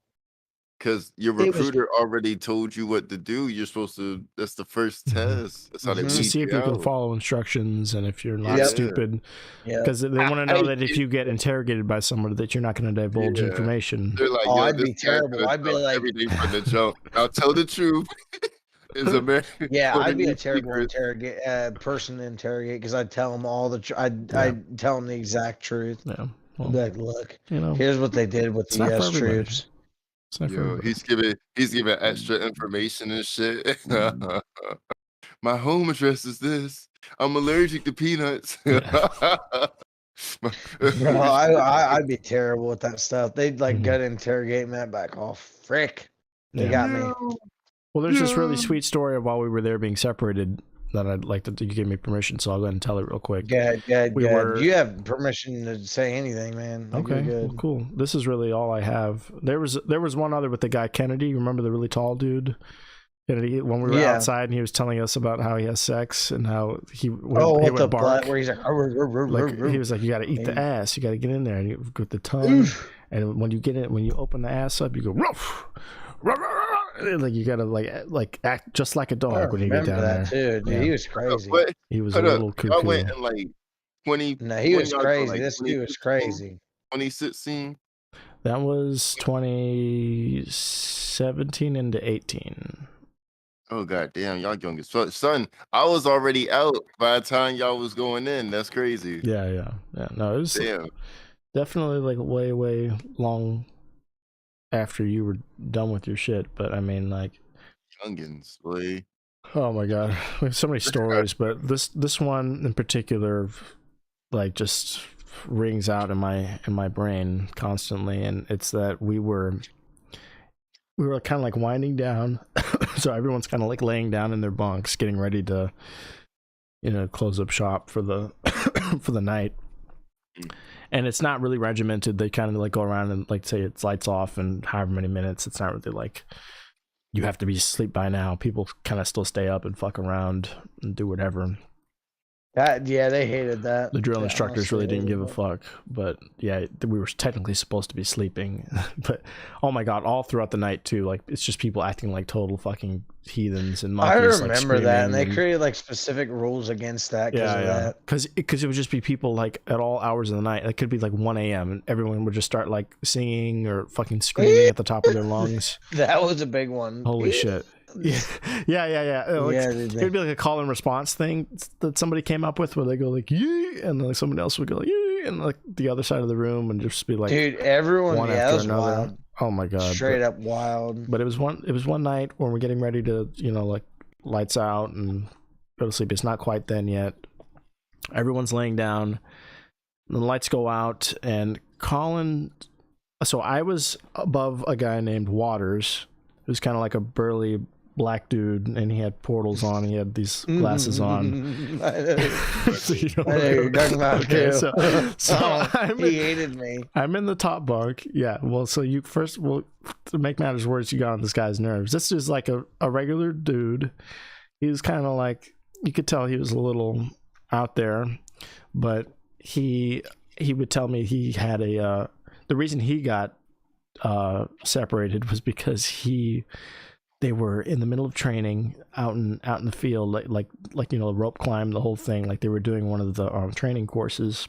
Because your recruiter already told you what to do. You're supposed to. That's the first test. That's how they
see if you can follow instructions, and if you're not stupid. Because they want to know that if you get interrogated by someone, that you're not going to divulge information.
They're like,
I'd be terrible. I'd be like,
everything from the jump. I'll tell the truth.
I'd be a terrible person to interrogate, because I'd tell them all I'd tell them the exact truth.
Yeah.
Well, I'd be like, look, here's what they did with the US troops.
He's giving extra information and shit. My home address is this. I'm allergic to peanuts.
Bro, I'd be terrible with that stuff. They'd go to interrogate me back. Oh, frick. They got me.
Well, there's this really sweet story of while we were there being separated that I'd like to. You gave me permission, so I'll go ahead and tell it real quick.
Yeah. You have permission to say anything, man.
Okay, well, cool. This is really all I have. There was one other with the guy Kennedy. Remember the really tall dude? Kennedy, when we were outside, and he was telling us about how he has sex and how he would bark. Where he's like, he was like, you got to eat the ass. You got to get in there and you with the tongue. And when you get it, when you open the ass up, you go ruff. Like you gotta act just like a dog when you get down there.
Too. Dude, he was crazy.
He was a little cuckoo.
I went in 20.
No, he was crazy. This dude was crazy.
2016.
That was 2017 into 18.
Oh god damn, y'all young as fuck. Son, I was already out by the time y'all was going in. That's crazy.
Yeah. No, it was definitely way long after you were done with your shit, but I mean,
youngins, boy.
Oh my god, we have so many stories, but this one in particular, just rings out in my brain constantly, and it's that we were kind of winding down, so everyone's kind of laying down in their bunks, getting ready to, close up shop for the for the night. And it's not really regimented. They kind of go around and say it's lights off and however many minutes. It's not really you have to be asleep by now. People kind of still stay up and fuck around and do whatever.
They hated that.
The drill instructors really didn't give a fuck, but yeah, we were technically supposed to be sleeping. But oh my god, all throughout the night too, like it's just people acting like total fucking heathens and monkeys.
I remember that, and they created like specific rules against that.
Because it would just be people like at all hours of the night. It could be like 1 a.m. and everyone would just start like singing or fucking screaming at the top of their lungs.
That was a big one.
Holy shit. Yeah. It'd be like a call and response thing that somebody came up with where they go like yeah, and then like someone else would go like yeah, and like the other side of the room and just be like,
dude, everyone,
one after another. Wild. Oh my god,
straight up wild.
But it was one night when we're getting ready to, you know, like lights out and go to sleep. It's not quite then yet. Everyone's laying down, and the lights go out, and Collin. So I was above a guy named Waters, who's kind of like a burly black dude, and he had portals on. He had these glasses on.
So you know what you're talking about. Okay,
so
he hated me.
I'm in the top bunk. Yeah. Well, so you first, well, to make matters worse, you got on this guy's nerves. This is like a regular dude. He was kind of like, you could tell he was a little out there, but he would tell me he had the reason he got separated was because they were in the middle of training out in the field, like you know, rope climb, the whole thing. Like they were doing one of the training courses,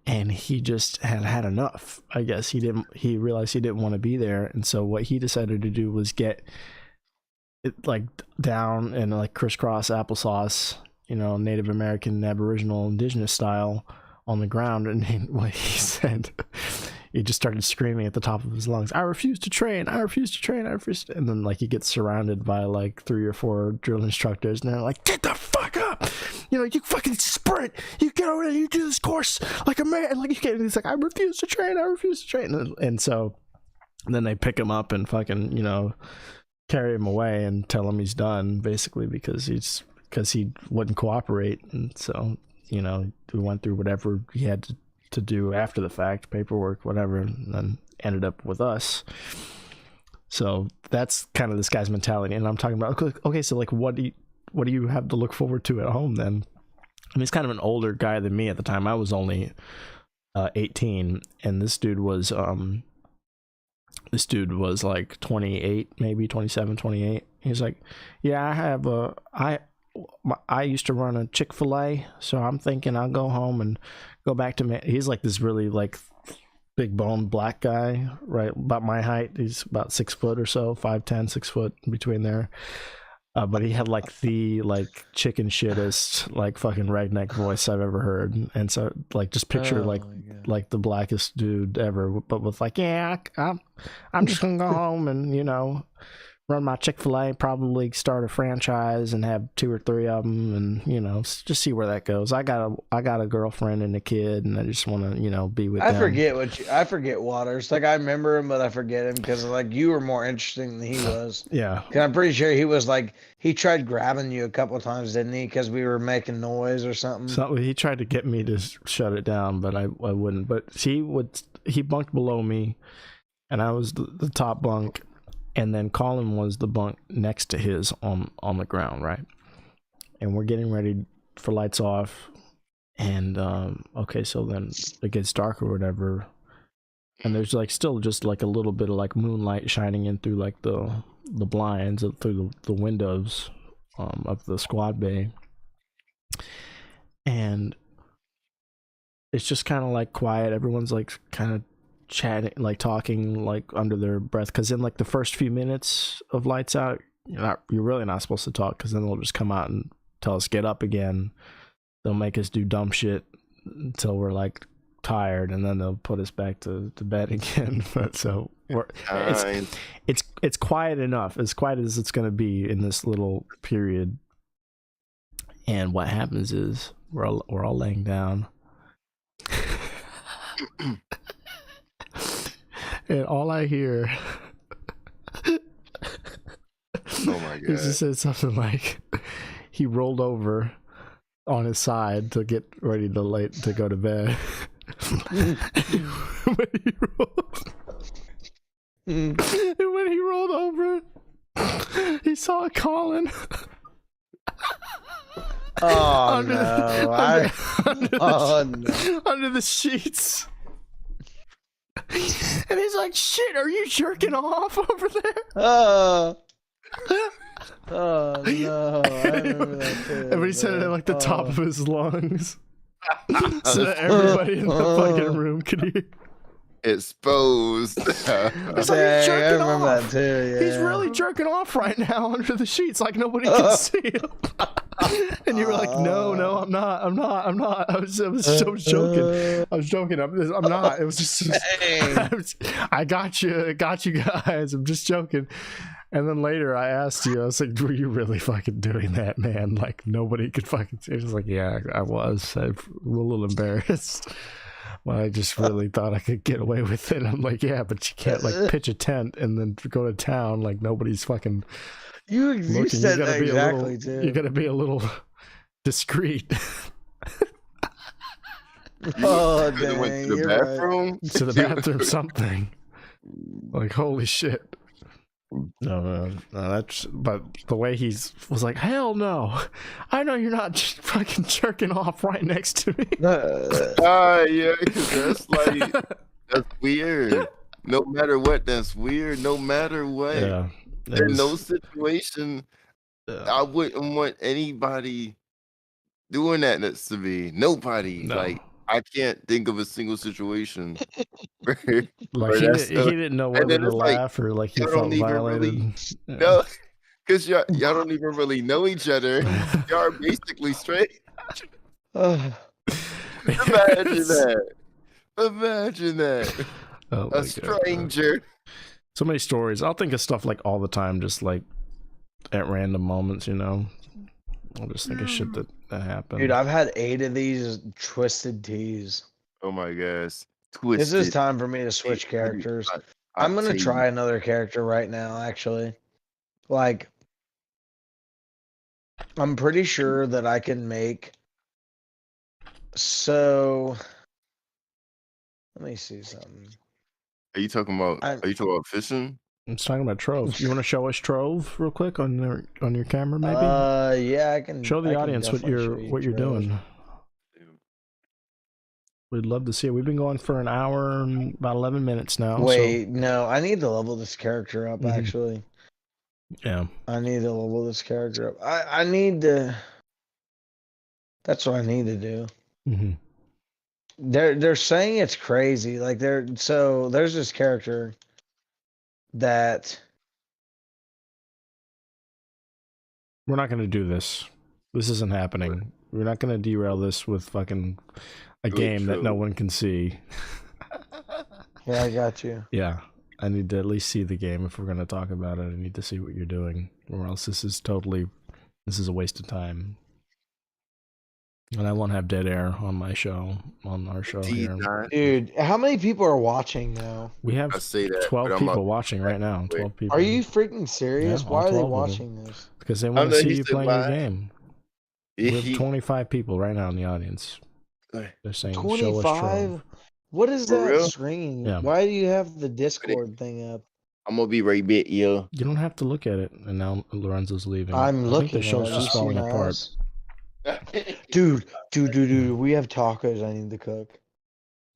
and he just had enough. I guess he realized he didn't want to be there, and so what he decided to do was get it like down and like crisscross applesauce, you know, Native American, Aboriginal, Indigenous style on the ground. And what he said, he just started screaming at the top of his lungs, I refuse to train, I refuse to train, I refuse to. And then like he gets surrounded by like 3 or 4 drill instructors, and they're like, get the fuck up, you know, you fucking sprint, you get over there, you do this course like a man, like you can't. He's like, I refuse to train, I refuse to train. And so then they pick him up and fucking, you know, carry him away and tell him he's done, basically, because he wouldn't cooperate. And so, you know, we went through whatever he had to do after the fact, paperwork, whatever, and then ended up with us. So that's kind of this guy's mentality. And I'm talking about, okay, so like what do you have to look forward to at home then? I mean, he's kind of an older guy than me at the time. I was only 18, and this dude was like 28, maybe 27, 28. He's like, yeah, I used to run a Chick-fil-A, so I'm thinking I'll go home and go back to he's like this really like big boned black guy, right about my height. He's about 6 foot or so, 5'10", 6 foot, in between there. But he had like the like chicken shittest like fucking redneck voice I've ever heard. And so like just picture like the blackest dude ever, but with like, yeah, I'm just gonna go home and, you know, run my Chick-fil-A, probably start a franchise and have 2 or 3 of them, and, you know, just see where that goes. I got a girlfriend and a kid, and I just want to, you know, be with them.
I forget Waters. Like I remember him, but I forget him because like you were more interesting than he was.
Yeah.
Cause I'm pretty sure he was like, he tried grabbing you a couple of times, didn't he? Because we were making noise or something.
So he tried to get me to shut it down, but I wouldn't. But he bunked below me, and I was the top bunk. And then Collin was the bunk next to his on the ground, right? And we're getting ready for lights off. And, okay, so then it gets dark or whatever. And there's like still just like a little bit of like moonlight shining in through like the blinds, through the windows of the squad bay. And it's just kind of like quiet. Everyone's like kind of chatting, like talking like under their breath, because in like the first few minutes of lights out, you're really not supposed to talk, because then they'll just come out and tell us get up again. They'll make us do dumb shit until we're like tired, and then they'll put us back to bed again. But so it's quiet enough, as quiet as it's going to be in this little period. And what happens is we're all laying down. And all I hear
oh my god,
is he said something like he rolled over on his side to get ready to go to bed. When he rolled, And when he rolled over, he saw a Collin.
Oh
Under
no!
under the sheets. And he's like, "Shit, are you jerking off over there?"
Oh no! I remember that too.
And he said it at like the top of his lungs, so that everybody in the fucking room could hear.
Exposed.
It's like he's
I
jerking
remember
off.
that too. Yeah.
He's really jerking off right now under the sheets, like nobody can see him. And you were like, "No, I'm not. I was joking. I was joking. I'm not. It was just. I got you guys. I'm just joking." And then later, I asked you. I was like, "Were you really fucking doing that, man? Like nobody could fucking see." He was like, "Yeah, I was. I'm a little embarrassed." Well, I just really thought I could get away with it. I'm like, yeah, but you can't like pitch a tent and then go to town like nobody's fucking.
You said that exactly
too.
too.
You gotta be a little discreet.
Oh,
Went
dang!
to the bathroom.
Right.
To the bathroom, something. Like holy shit. No, that's. But the way he was like, hell no! I know you're not just fucking jerking off right next to me.
Yeah, because that's weird. No matter what, that's weird. No matter what,
Yeah,
there's no situation I wouldn't want anybody doing that next to me. Nobody.
No.
Like I can't think of a single situation.
Like he didn't know whether to laugh or like he felt violated.
No, because y'all don't even really know each other. Y'all are basically straight. Imagine that. Imagine that.
Oh
A stranger.
So many stories. I'll think of stuff like all the time, just like at random moments, you know. I'll just think of shit that happened.
Dude, I've had 8 of these twisted teas.
Oh my gosh. Twisted.
This is time for me to switch characters. I'm gonna try another character right now, actually. Like, I'm pretty sure that I can make. So, let me see something.
Are you talking about fishing?
I'm talking about Trove. You want to show us Trove real quick on your camera, maybe?
Yeah, I can
show the
I can
audience what
definitely
you're
Trove.
doing. We'd love to see it. We've been going for an hour and about 11 minutes now.
Wait, no, I need to level this character up. Actually,
yeah,
I need to level this character up. I need to. That's what I need to do.
Mm-hmm.
They're saying it's crazy. Like there's this character that
we're not going to do this. This isn't happening. We're not going to derail this with fucking a game that no one can see.
Yeah, I got you.
Yeah, I need to at least see the game if we're going to talk about it. I need to see what you're doing, or else this is a waste of time. And I won't have dead air on our show here.
Dude, how many people are watching now?
We have 12 people watching right now. 12 people.
Are you freaking serious?
Yeah,
Why are they
12 of
watching this?
Because they want to see you playing your game. We have 25 people right now in the audience. They're saying,
25?
show us Trove.
What is that screen?
Yeah.
Why do you have the Discord thing up?
I'm gonna be right back, yo.
You don't have to look at it. And now Lorenzo's leaving.
I'm
I
looking
think the show's just falling apart.
Dude, we have tacos I need to cook.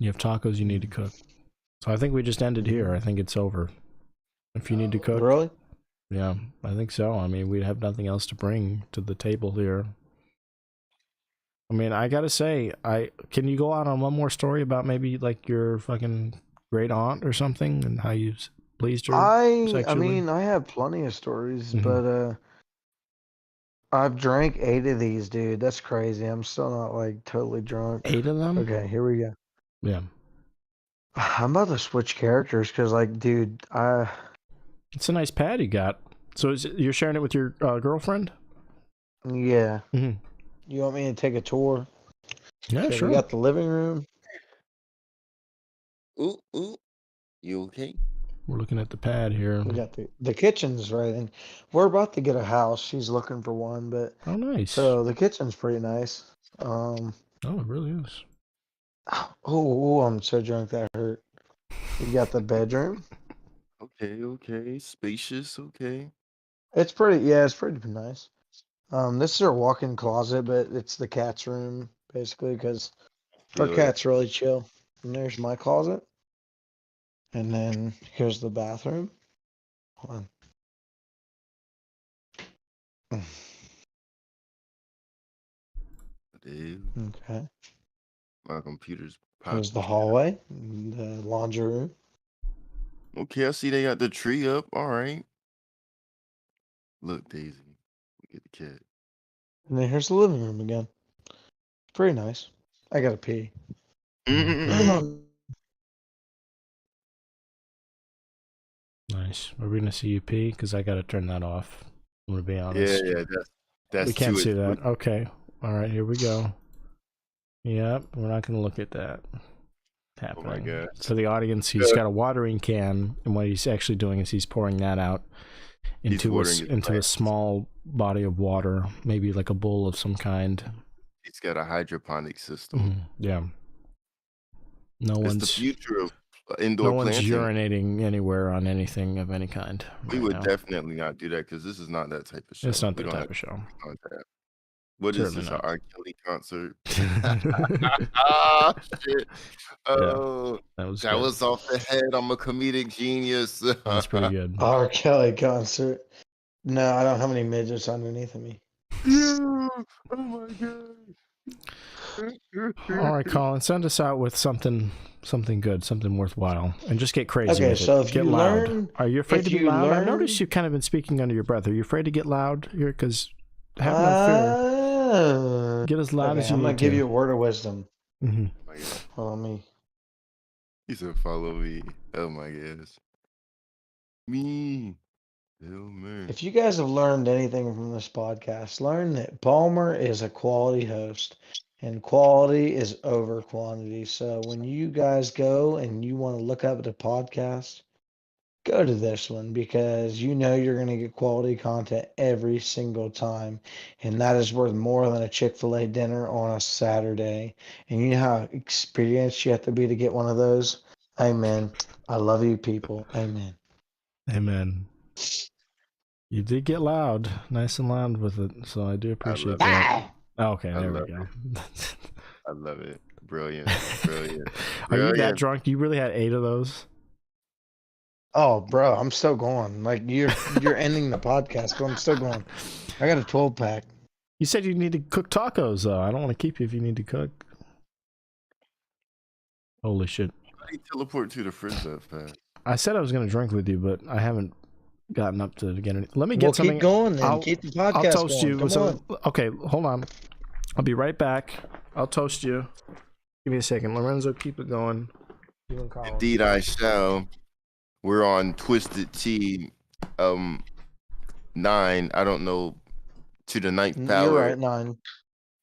You have tacos you need to cook. So I think we just ended here. I think it's over. If you need to cook.
Really?
Yeah, I think so. I mean, we have nothing else to bring to the table here. I mean, I gotta say, can you go out on one more story about maybe like your fucking great aunt or something and how you pleased her sexually?
I mean, I have plenty of stories, but I've drank 8 of these, dude. That's crazy. I'm still not like totally drunk.
8 of them?
Okay, here we go.
Yeah.
I'm about to switch characters because, like, dude,
it's a nice pad you got. So you're sharing it with your girlfriend?
Yeah.
Mm-hmm.
You want me to take a tour?
Yeah,
Okay,
sure.
We got the living room.
Ooh, you okay?
We're looking at the pad here.
We got the kitchen's right in. We're about to get a house. She's looking for one, but
oh, nice.
So the kitchen's pretty nice.
Oh, it really is.
Oh, I'm so drunk that hurt. You got the bedroom.
Okay. Spacious. Okay.
It's pretty. Yeah, it's pretty nice. This is our walk-in closet, but it's the cat's room basically because our
Feel it.
cat's really chill. And there's my closet, and then here's the bathroom. Hold on.
Dude,
Okay.
my computer's
Here's the
popping.
hallway, the laundry room.
Okay, I see they got the tree up. All right. Look, Daisy. Get the cat.
And then here's the living room again. Pretty nice. I gotta pee.
Nice. Are we gonna see you pee? Because I gotta turn that off. I'm gonna be honest.
Yeah. That's
We can't
too
see that. Okay. All right. Here we go. Yep. We're not gonna look at that.
Oh my
Happening.
God.
For the audience, he's got a watering can, and what he's actually doing is he's pouring that out into a small body of water, maybe like a bowl of some kind.
He's got a hydroponic system.
Yeah.
It's the future of indoor planting.
No one's urinating anywhere on anything of any kind.
We would definitely not do that because this is not that type of show.
It's not that type of show.
What is
Certainly
this,
not.
an R. Kelly concert? Ah, shit. Oh,
that
was off the head. I'm a comedic genius.
That's pretty good.
R. Kelly concert. No, I don't have any midgets underneath of me.
Yeah. Oh my God.
All right, Collin, send us out with something good, something worthwhile, and just get crazy.
Okay,
with
so
it.
if
Get
you
loud.
learn,
Are you afraid to be loud? I
learn-
noticed you've kind of been speaking under your breath. Are you afraid to get loud here? Because have no fear. Get as loud as you
I'm
need
gonna give you a word of wisdom.
Mm-hmm.
Oh my God.
Follow me.
He said, "Follow me." Oh my gosh. Me.
If you guys have learned anything from this podcast, learn that Palmer is a quality host and quality is over quantity. So when you guys go and you want to look up the podcast, go to this one because you know you're going to get quality content every single time. And that is worth more than a Chick-fil-A dinner on a Saturday. And you know how experienced you have to be to get one of those? Amen. I love you people. Amen.
Amen. You did get loud, nice and loud with it, so I do appreciate that. Okay, there we go.
I love it. Brilliant.
Are you that drunk? You really had 8 of those?
Oh, bro, I'm still going. Like you're ending the podcast, but I'm still going. I got a 12-pack.
You said you need to cook tacos, though. I don't want to keep you if you need to cook. Holy shit!
How do you teleport to the fridge that fast?
I said I was going to drink with you, but I haven't gotten up to get any. Let me get something.
Keep going then. Keep the podcast
I'll toast
going.
you.
Come on.
Okay, hold on. I'll be right back. I'll toast you. Give me a second. Lorenzo, keep it going.
Indeed, I shall. We're on Twisted Tea 9. I don't know, to the 9th power.
You're right, 9.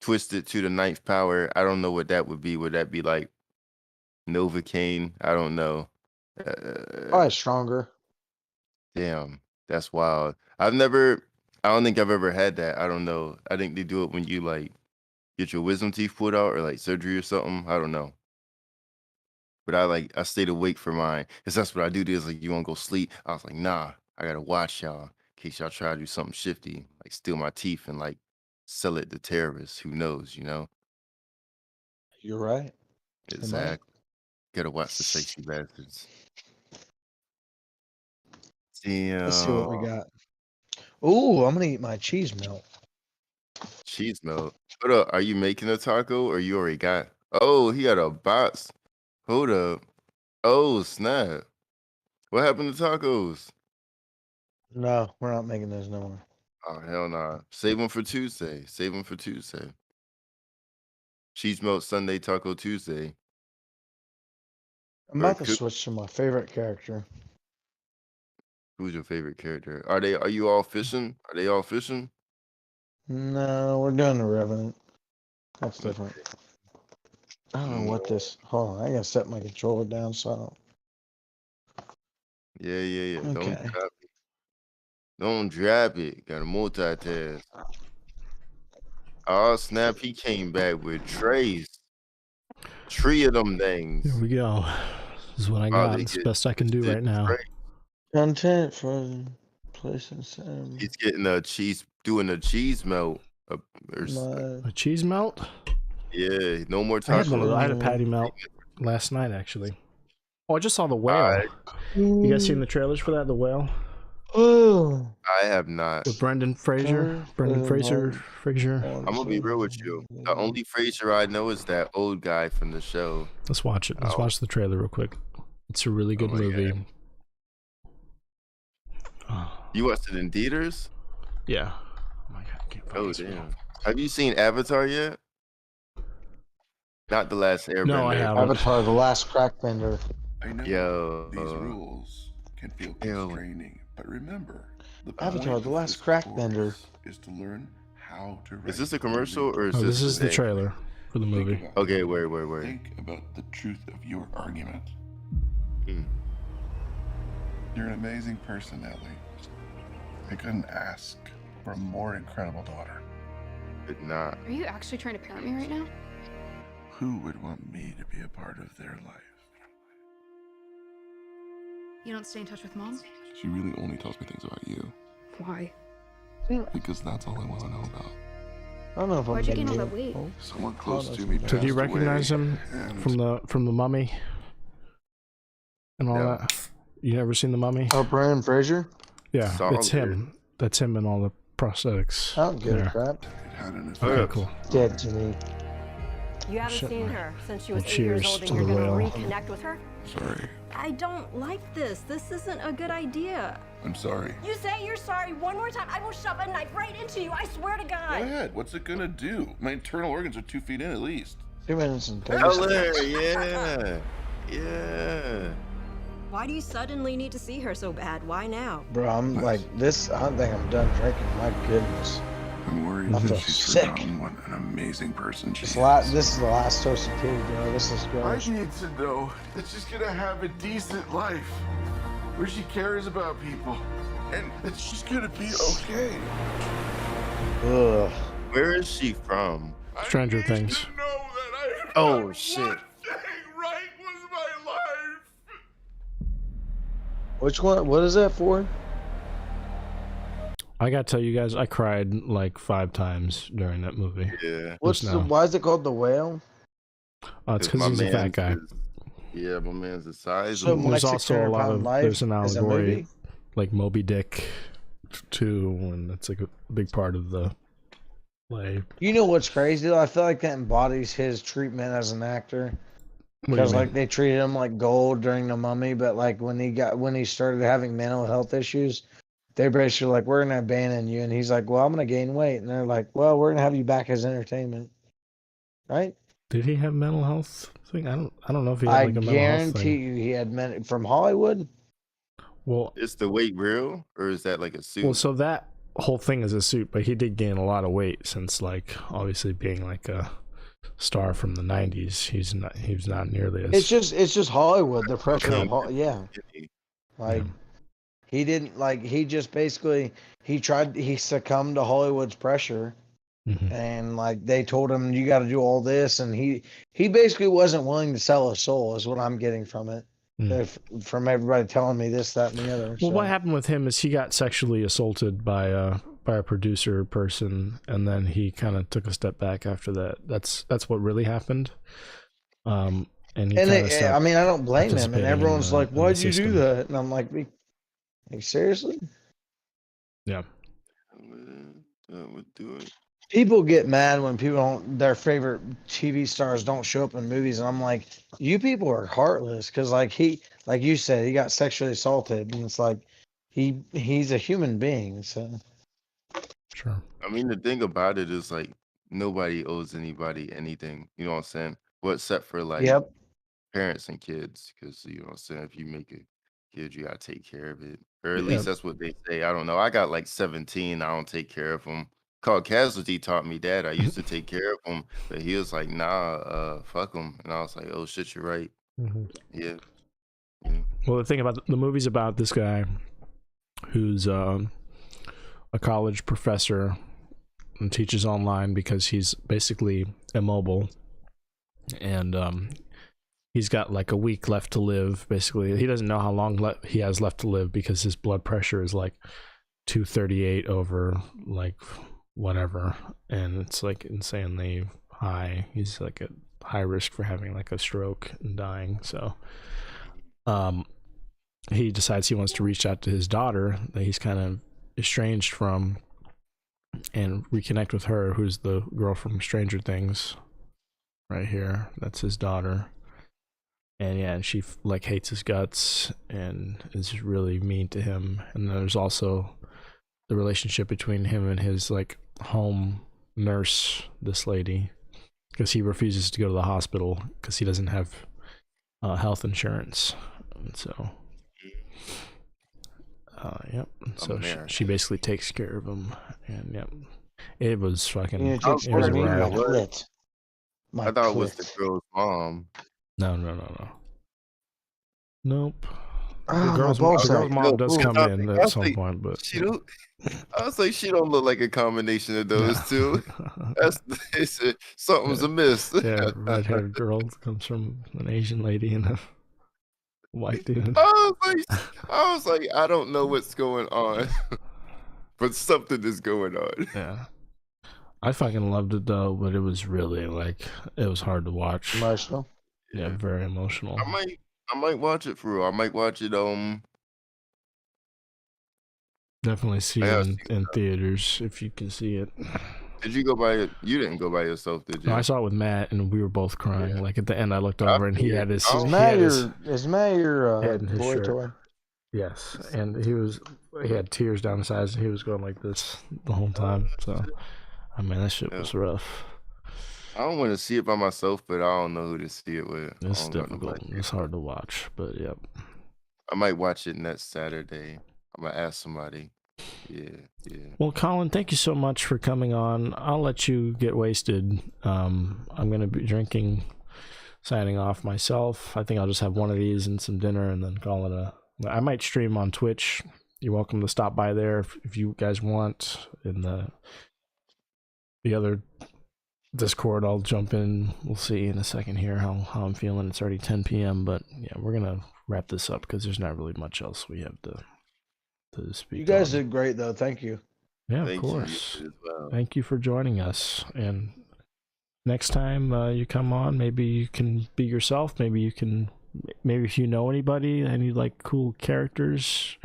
Twisted to the 9th power. I don't know what that would be. Would that be like Novocaine? I don't know.
Probably stronger.
Damn, that's wild. I don't think I've ever had that. I don't know. I think they do it when you like get your wisdom teeth pulled out or like surgery or something. I don't know. But I stayed awake for mine. Because that's what I do. Is like, you want to go sleep? I was like, nah, I got to watch y'all in case y'all try to do something shifty, like steal my teeth and like sell it to terrorists. Who knows, you know?
You're right.
Exactly. Got to watch the sexy bastards. Damn.
Let's see what we got. Ooh, I'm going to eat my cheese melt.
Cheese melt. Hold up. Are you making a taco or you already got? Oh, he got a box. Hold up. Oh, snap. What happened to tacos?
No, we're not making those no more.
Oh, hell nah. Save them for Tuesday. Cheese melt Sunday, Taco Tuesday.
I'm about to switch to my favorite character.
Who's your favorite character? Are you all fishing? Are they all fishing?
No, we're doing the Revenant. That's different. I don't know what this. Hold on, I gotta set my controller down so I don't.
Yeah.
Okay.
Don't drop it. Don't drop it. Gotta multitask. Oh, snap. He came back with trays. 3 of them things.
Here we go. This is what I got. It's the best I can do right now.
Content for the place and Sam.
He's getting doing a cheese melt.
A cheese melt?
Yeah, no more
I had
tacos.
I had a patty melt last night, actually. Oh, I just saw The Whale. You guys seen the trailers for that, The Whale?
Oh.
I have not.
With Brendan Fraser. Fraser.
I'm gonna be real with you. The only Fraser I know is that old guy from the show.
Let's watch it. Let's watch the trailer real quick. It's a really good movie.
You watched it in theaters?
Yeah. Oh my god, I can't find this
damn.
one.
Have you seen Avatar yet? Not The Last Airbender.
No, I haven't.
Avatar, the last crack bender.
I know
Yo.
these rules can feel constraining, but remember, the
Avatar,
point
the
of
last
this
crack
course
bender.
is to learn how to.
Is this a commercial or is
Oh, this is the
thing?
trailer for the movie.
Okay, wait.
Think about the truth of your argument.
Hmm.
You're an amazing person, Ellie. I couldn't ask for a more incredible daughter.
But not.
Are you actually trying to parent me right now?
Who would want me to be a part of their life?
You don't stay in touch with Mom?
She really only tells me things about you.
Why?
Because that's all I want to know about.
I don't know if
Why'd you
I'm
gain all
gonna
that weight?
Someone close to me passed
So do you recognize
away,
him
and
from the Mummy and all that? You never seen the Mummy?
Oh, Brendan Fraser?
Yeah,
Solid.
it's him. That's him and all the prosthetics.
I don't give a
there.
crap.
it had an effect.
Okay, cool.
Dead to me.
You haven't
Shut
seen
my-
her since she was
Well,
8 years
cheers
old, and
to
you're
the
gonna
whale.
reconnect with her?
Sorry.
I don't like this. This isn't a good idea.
I'm sorry.
You say you're sorry one more time, I will shove a knife right into you. I swear to
Go
God.
ahead. What's it gonna do? My internal organs are 2 feet in at least.
2 minutes and 30
Color,
seconds.
yeah.
Why do you suddenly need to see her so bad? Why now?
Bro, I'm like this. I don't think I'm done drinking. My goodness.
I'm worried
I
that
feel
she's
sick.
forgotten what an amazing person she
This
is.
is the last toasted tea, bro. This is
I
gross.
need to know that she's gonna have a decent life where she cares about people and that she's gonna be okay.
Ugh.
Where is she from?
Stranger
I need
Things.
to know that I
Oh,
done
shit.
One thing right was my life.
Which one? What is that for?
I gotta tell you guys, I cried like 5 times during that movie.
Yeah.
What's
now.
why is it called The Whale?
It's because
My
he's a fat
man's
guy.
Yeah, my man's the size
So
of
There's
Mike's
also a lot of there's an
is a
allegory
movie?
like Moby Dick too, and that's like a big part of the play.
You know what's crazy though? I feel like that embodies his treatment as an actor.
What do you
Because
mean?
like they treated him like gold during the Mummy, but like when he started having mental health issues, they're basically like, "We're gonna abandon you," and he's like, "Well, I'm gonna gain weight," and they're like, "Well, we're gonna have you back as entertainment," right?
Did he have mental health thing? I don't know if he had
I
like a mental health
guarantee
thing.
you, he had from Hollywood.
Well,
Is the weight real or is that like a suit?
so that whole thing is a suit, but he did gain a lot of weight since like obviously being like a star from the 90s. He was not nearly as
It's just Hollywood. The pressure
Okay.
of yeah, like he didn't like he just basically he succumbed to Hollywood's pressure.
Mhm.
And like they told him you got to do all this, and he basically wasn't willing to sell his soul is what I'm getting from it. From everybody telling me this, that, and the other.
Well,
so.
what happened with him is he got sexually assaulted by a producer person, and then he kind of took a step back after that. That's what really happened. And he kinda stopped
I mean, I don't blame him. And
participating
everyone's
in
like,
in the
"Why'd you do
system.
that?" And I'm like, seriously?
Yeah.
Would do it.
People get mad when their favorite TV stars don't show up in movies, and I'm like, you people are heartless because, like you said, he got sexually assaulted, and it's like he's a human being. So
Sure.
I mean, the thing about it is like nobody owes anybody anything. You know what I'm saying? Well, except for like
yep,
parents and kids, because you know what I'm saying. If you make a kid, you gotta take care of it, or at
Yeah.
least that's what they say. I don't know. I got like 17. I don't take care of them. Called Casualty taught me that. I used to take care of him, but he was like, "Nah, fuck him," and I was like, "Oh shit, you're right."
Mhm.
Yeah.
Well, the thing about the movie's about this guy who's a college professor and teaches online because he's basically immobile, and he's got like a week left to live. Basically, he doesn't know how long he has left to live because his blood pressure is like 238 over like whatever, and it's like insanely high. He's like at high risk for having like a stroke and dying. So he decides he wants to reach out to his daughter that he's kind of estranged from and reconnect with her, who's the girl from Stranger Things right here. That's his daughter. And yeah, and she like hates his guts and is really mean to him. And there's also the relationship between him and his like home nurse, this lady, because he refuses to go to the hospital because he doesn't have health insurance. And so yep. So she basically takes care of him. And yep, it was fucking.
You know,
it was rad.
I thought it was the girl's mom.
No. Nope.
Oh,
The girl's mom does come in at some point, but
She don't. I was like, she don't look like a combination of those two. Something's amiss.
yeah, red-haired girl comes from an Asian lady and a white dude.
I was like, I don't know what's going on, but something is going on.
Yeah, I fucking loved it though, but it was really like it was hard to watch.
Emotional.
Yeah, very emotional.
I might watch it for real. I might watch it.
Definitely see it in theaters if you can see it.
Did you go by it? You didn't go by yourself, did you?
No, I saw it with Matt, and we were both crying. Yeah. Like at the end, I looked over, and he had his.
Is Matt your boy
shirt.
toy?
Yes, and he had tears down his eyes, and he was going like this the whole time. So, I mean, that shit was rough.
I don't want to see it by myself, but I don't know who to see it with.
It's difficult. It's hard to watch, but yep.
I might watch it next Saturday. I'm gonna ask somebody. Yeah.
Well, Collin, thank you so much for coming on. I'll let you get wasted. I'm gonna be drinking, signing off myself. I think I'll just have one of these and some dinner, and then call it a. I might stream on Twitch. You're welcome to stop by there if you guys want. In the other Discord, I'll jump in. We'll see in a second here how I'm feeling. It's already 10 p.m. But yeah, we're gonna wrap this up because there's not really much else we have to speak.
You guys did great though. Thank you.
Yeah, of course. Thank you for joining us. And next time you come on, maybe you can be yourself. Maybe if you know anybody, any like cool characters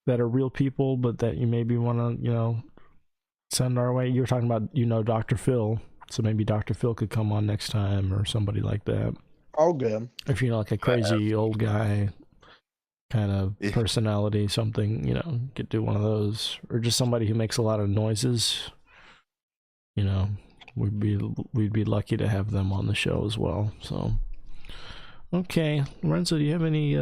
that are real people, but that you maybe want to send our way. You were talking about Dr. Phil. So maybe Dr. Phil could come on next time or somebody like that.
All good.
If you know, like a crazy old guy kind of personality, something, could do one of those. Or just somebody who makes a lot of noises. We'd be lucky to have them on the show as well. So, okay. Lorenzo, do you have any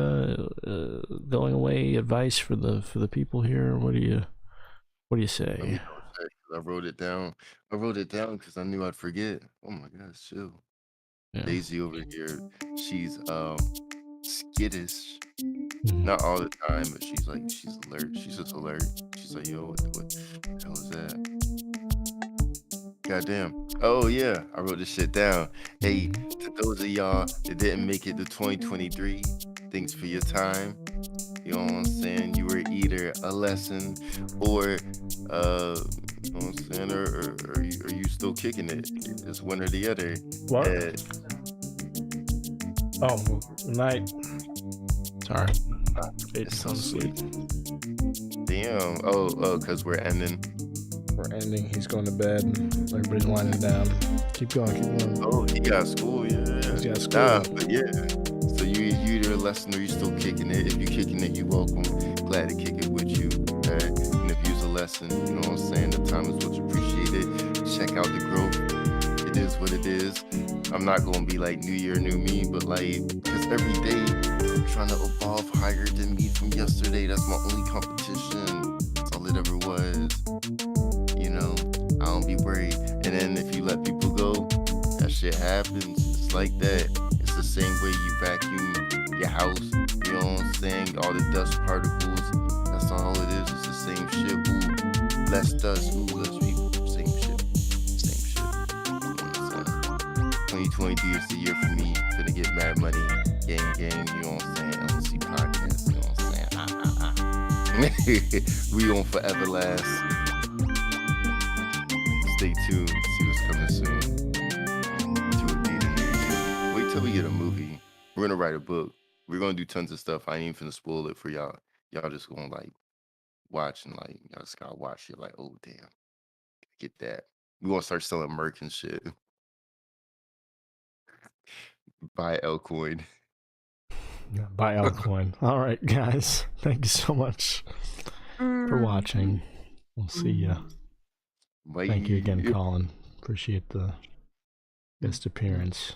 going away advice for the people here? What do you say?
I wrote it down because I knew I'd forget. Oh my gosh, chill. Yeah. Daisy over here, she's skittish. Mm-hmm. Not all the time, but she's alert. She's just alert. She's like, yo, what the hell is that? Goddamn. Oh yeah, I wrote this shit down. Hey, to those of y'all that didn't make it to 2023, thanks for your time. You know what I'm saying? You were either a lesson or you know what I'm saying, or are you still kicking it? It's one or the other.
What? Night. Sorry. It's on sleep.
Damn. Oh, because we're ending.
We're ending. He's going to bed. Everybody's winding down. Keep going.
Oh, he got school. Yeah.
He's got school.
But yeah. So you either a lesson or you still kicking it. If you're kicking it, you're welcome. Glad to kick it with you. Okay? And if you're a lesson, you know what I'm saying? The time is what's appreciated. Check out the growth. It is what it is. I'm not gonna be like new year, new me, but like, because every day I'm trying to evolve higher than me from yesterday. That's my only competition. That's all it ever was. I don't be worried. And then if you let people go, that shit happens. It's like that. It's the same way you vacuum your house. You know what I'm saying? All the dust particles. That's all it is. It's the same shit. Ooh, less dust. Ooh, less people. Same shit. You know what I'm saying? 2023 is the year for me. Finna get mad money. Gang, you know what I'm saying? L&C Podcast, you know what I'm saying? We on forever last. Stay tuned. See what's coming soon. Do a DVD. Wait till we get a movie. We're gonna write a book. We're gonna do tons of stuff. I ain't even finna spoil it for y'all. Y'all just gonna like watch and like y'all just gotta watch it like, oh damn. Get that. We gonna start selling merch and shit. Buy L-Coin.
Yeah, buy L-Coin. All right, guys. Thank you so much for watching. We'll see ya.
Bye.
Thank you again, Collin. Appreciate the guest appearance.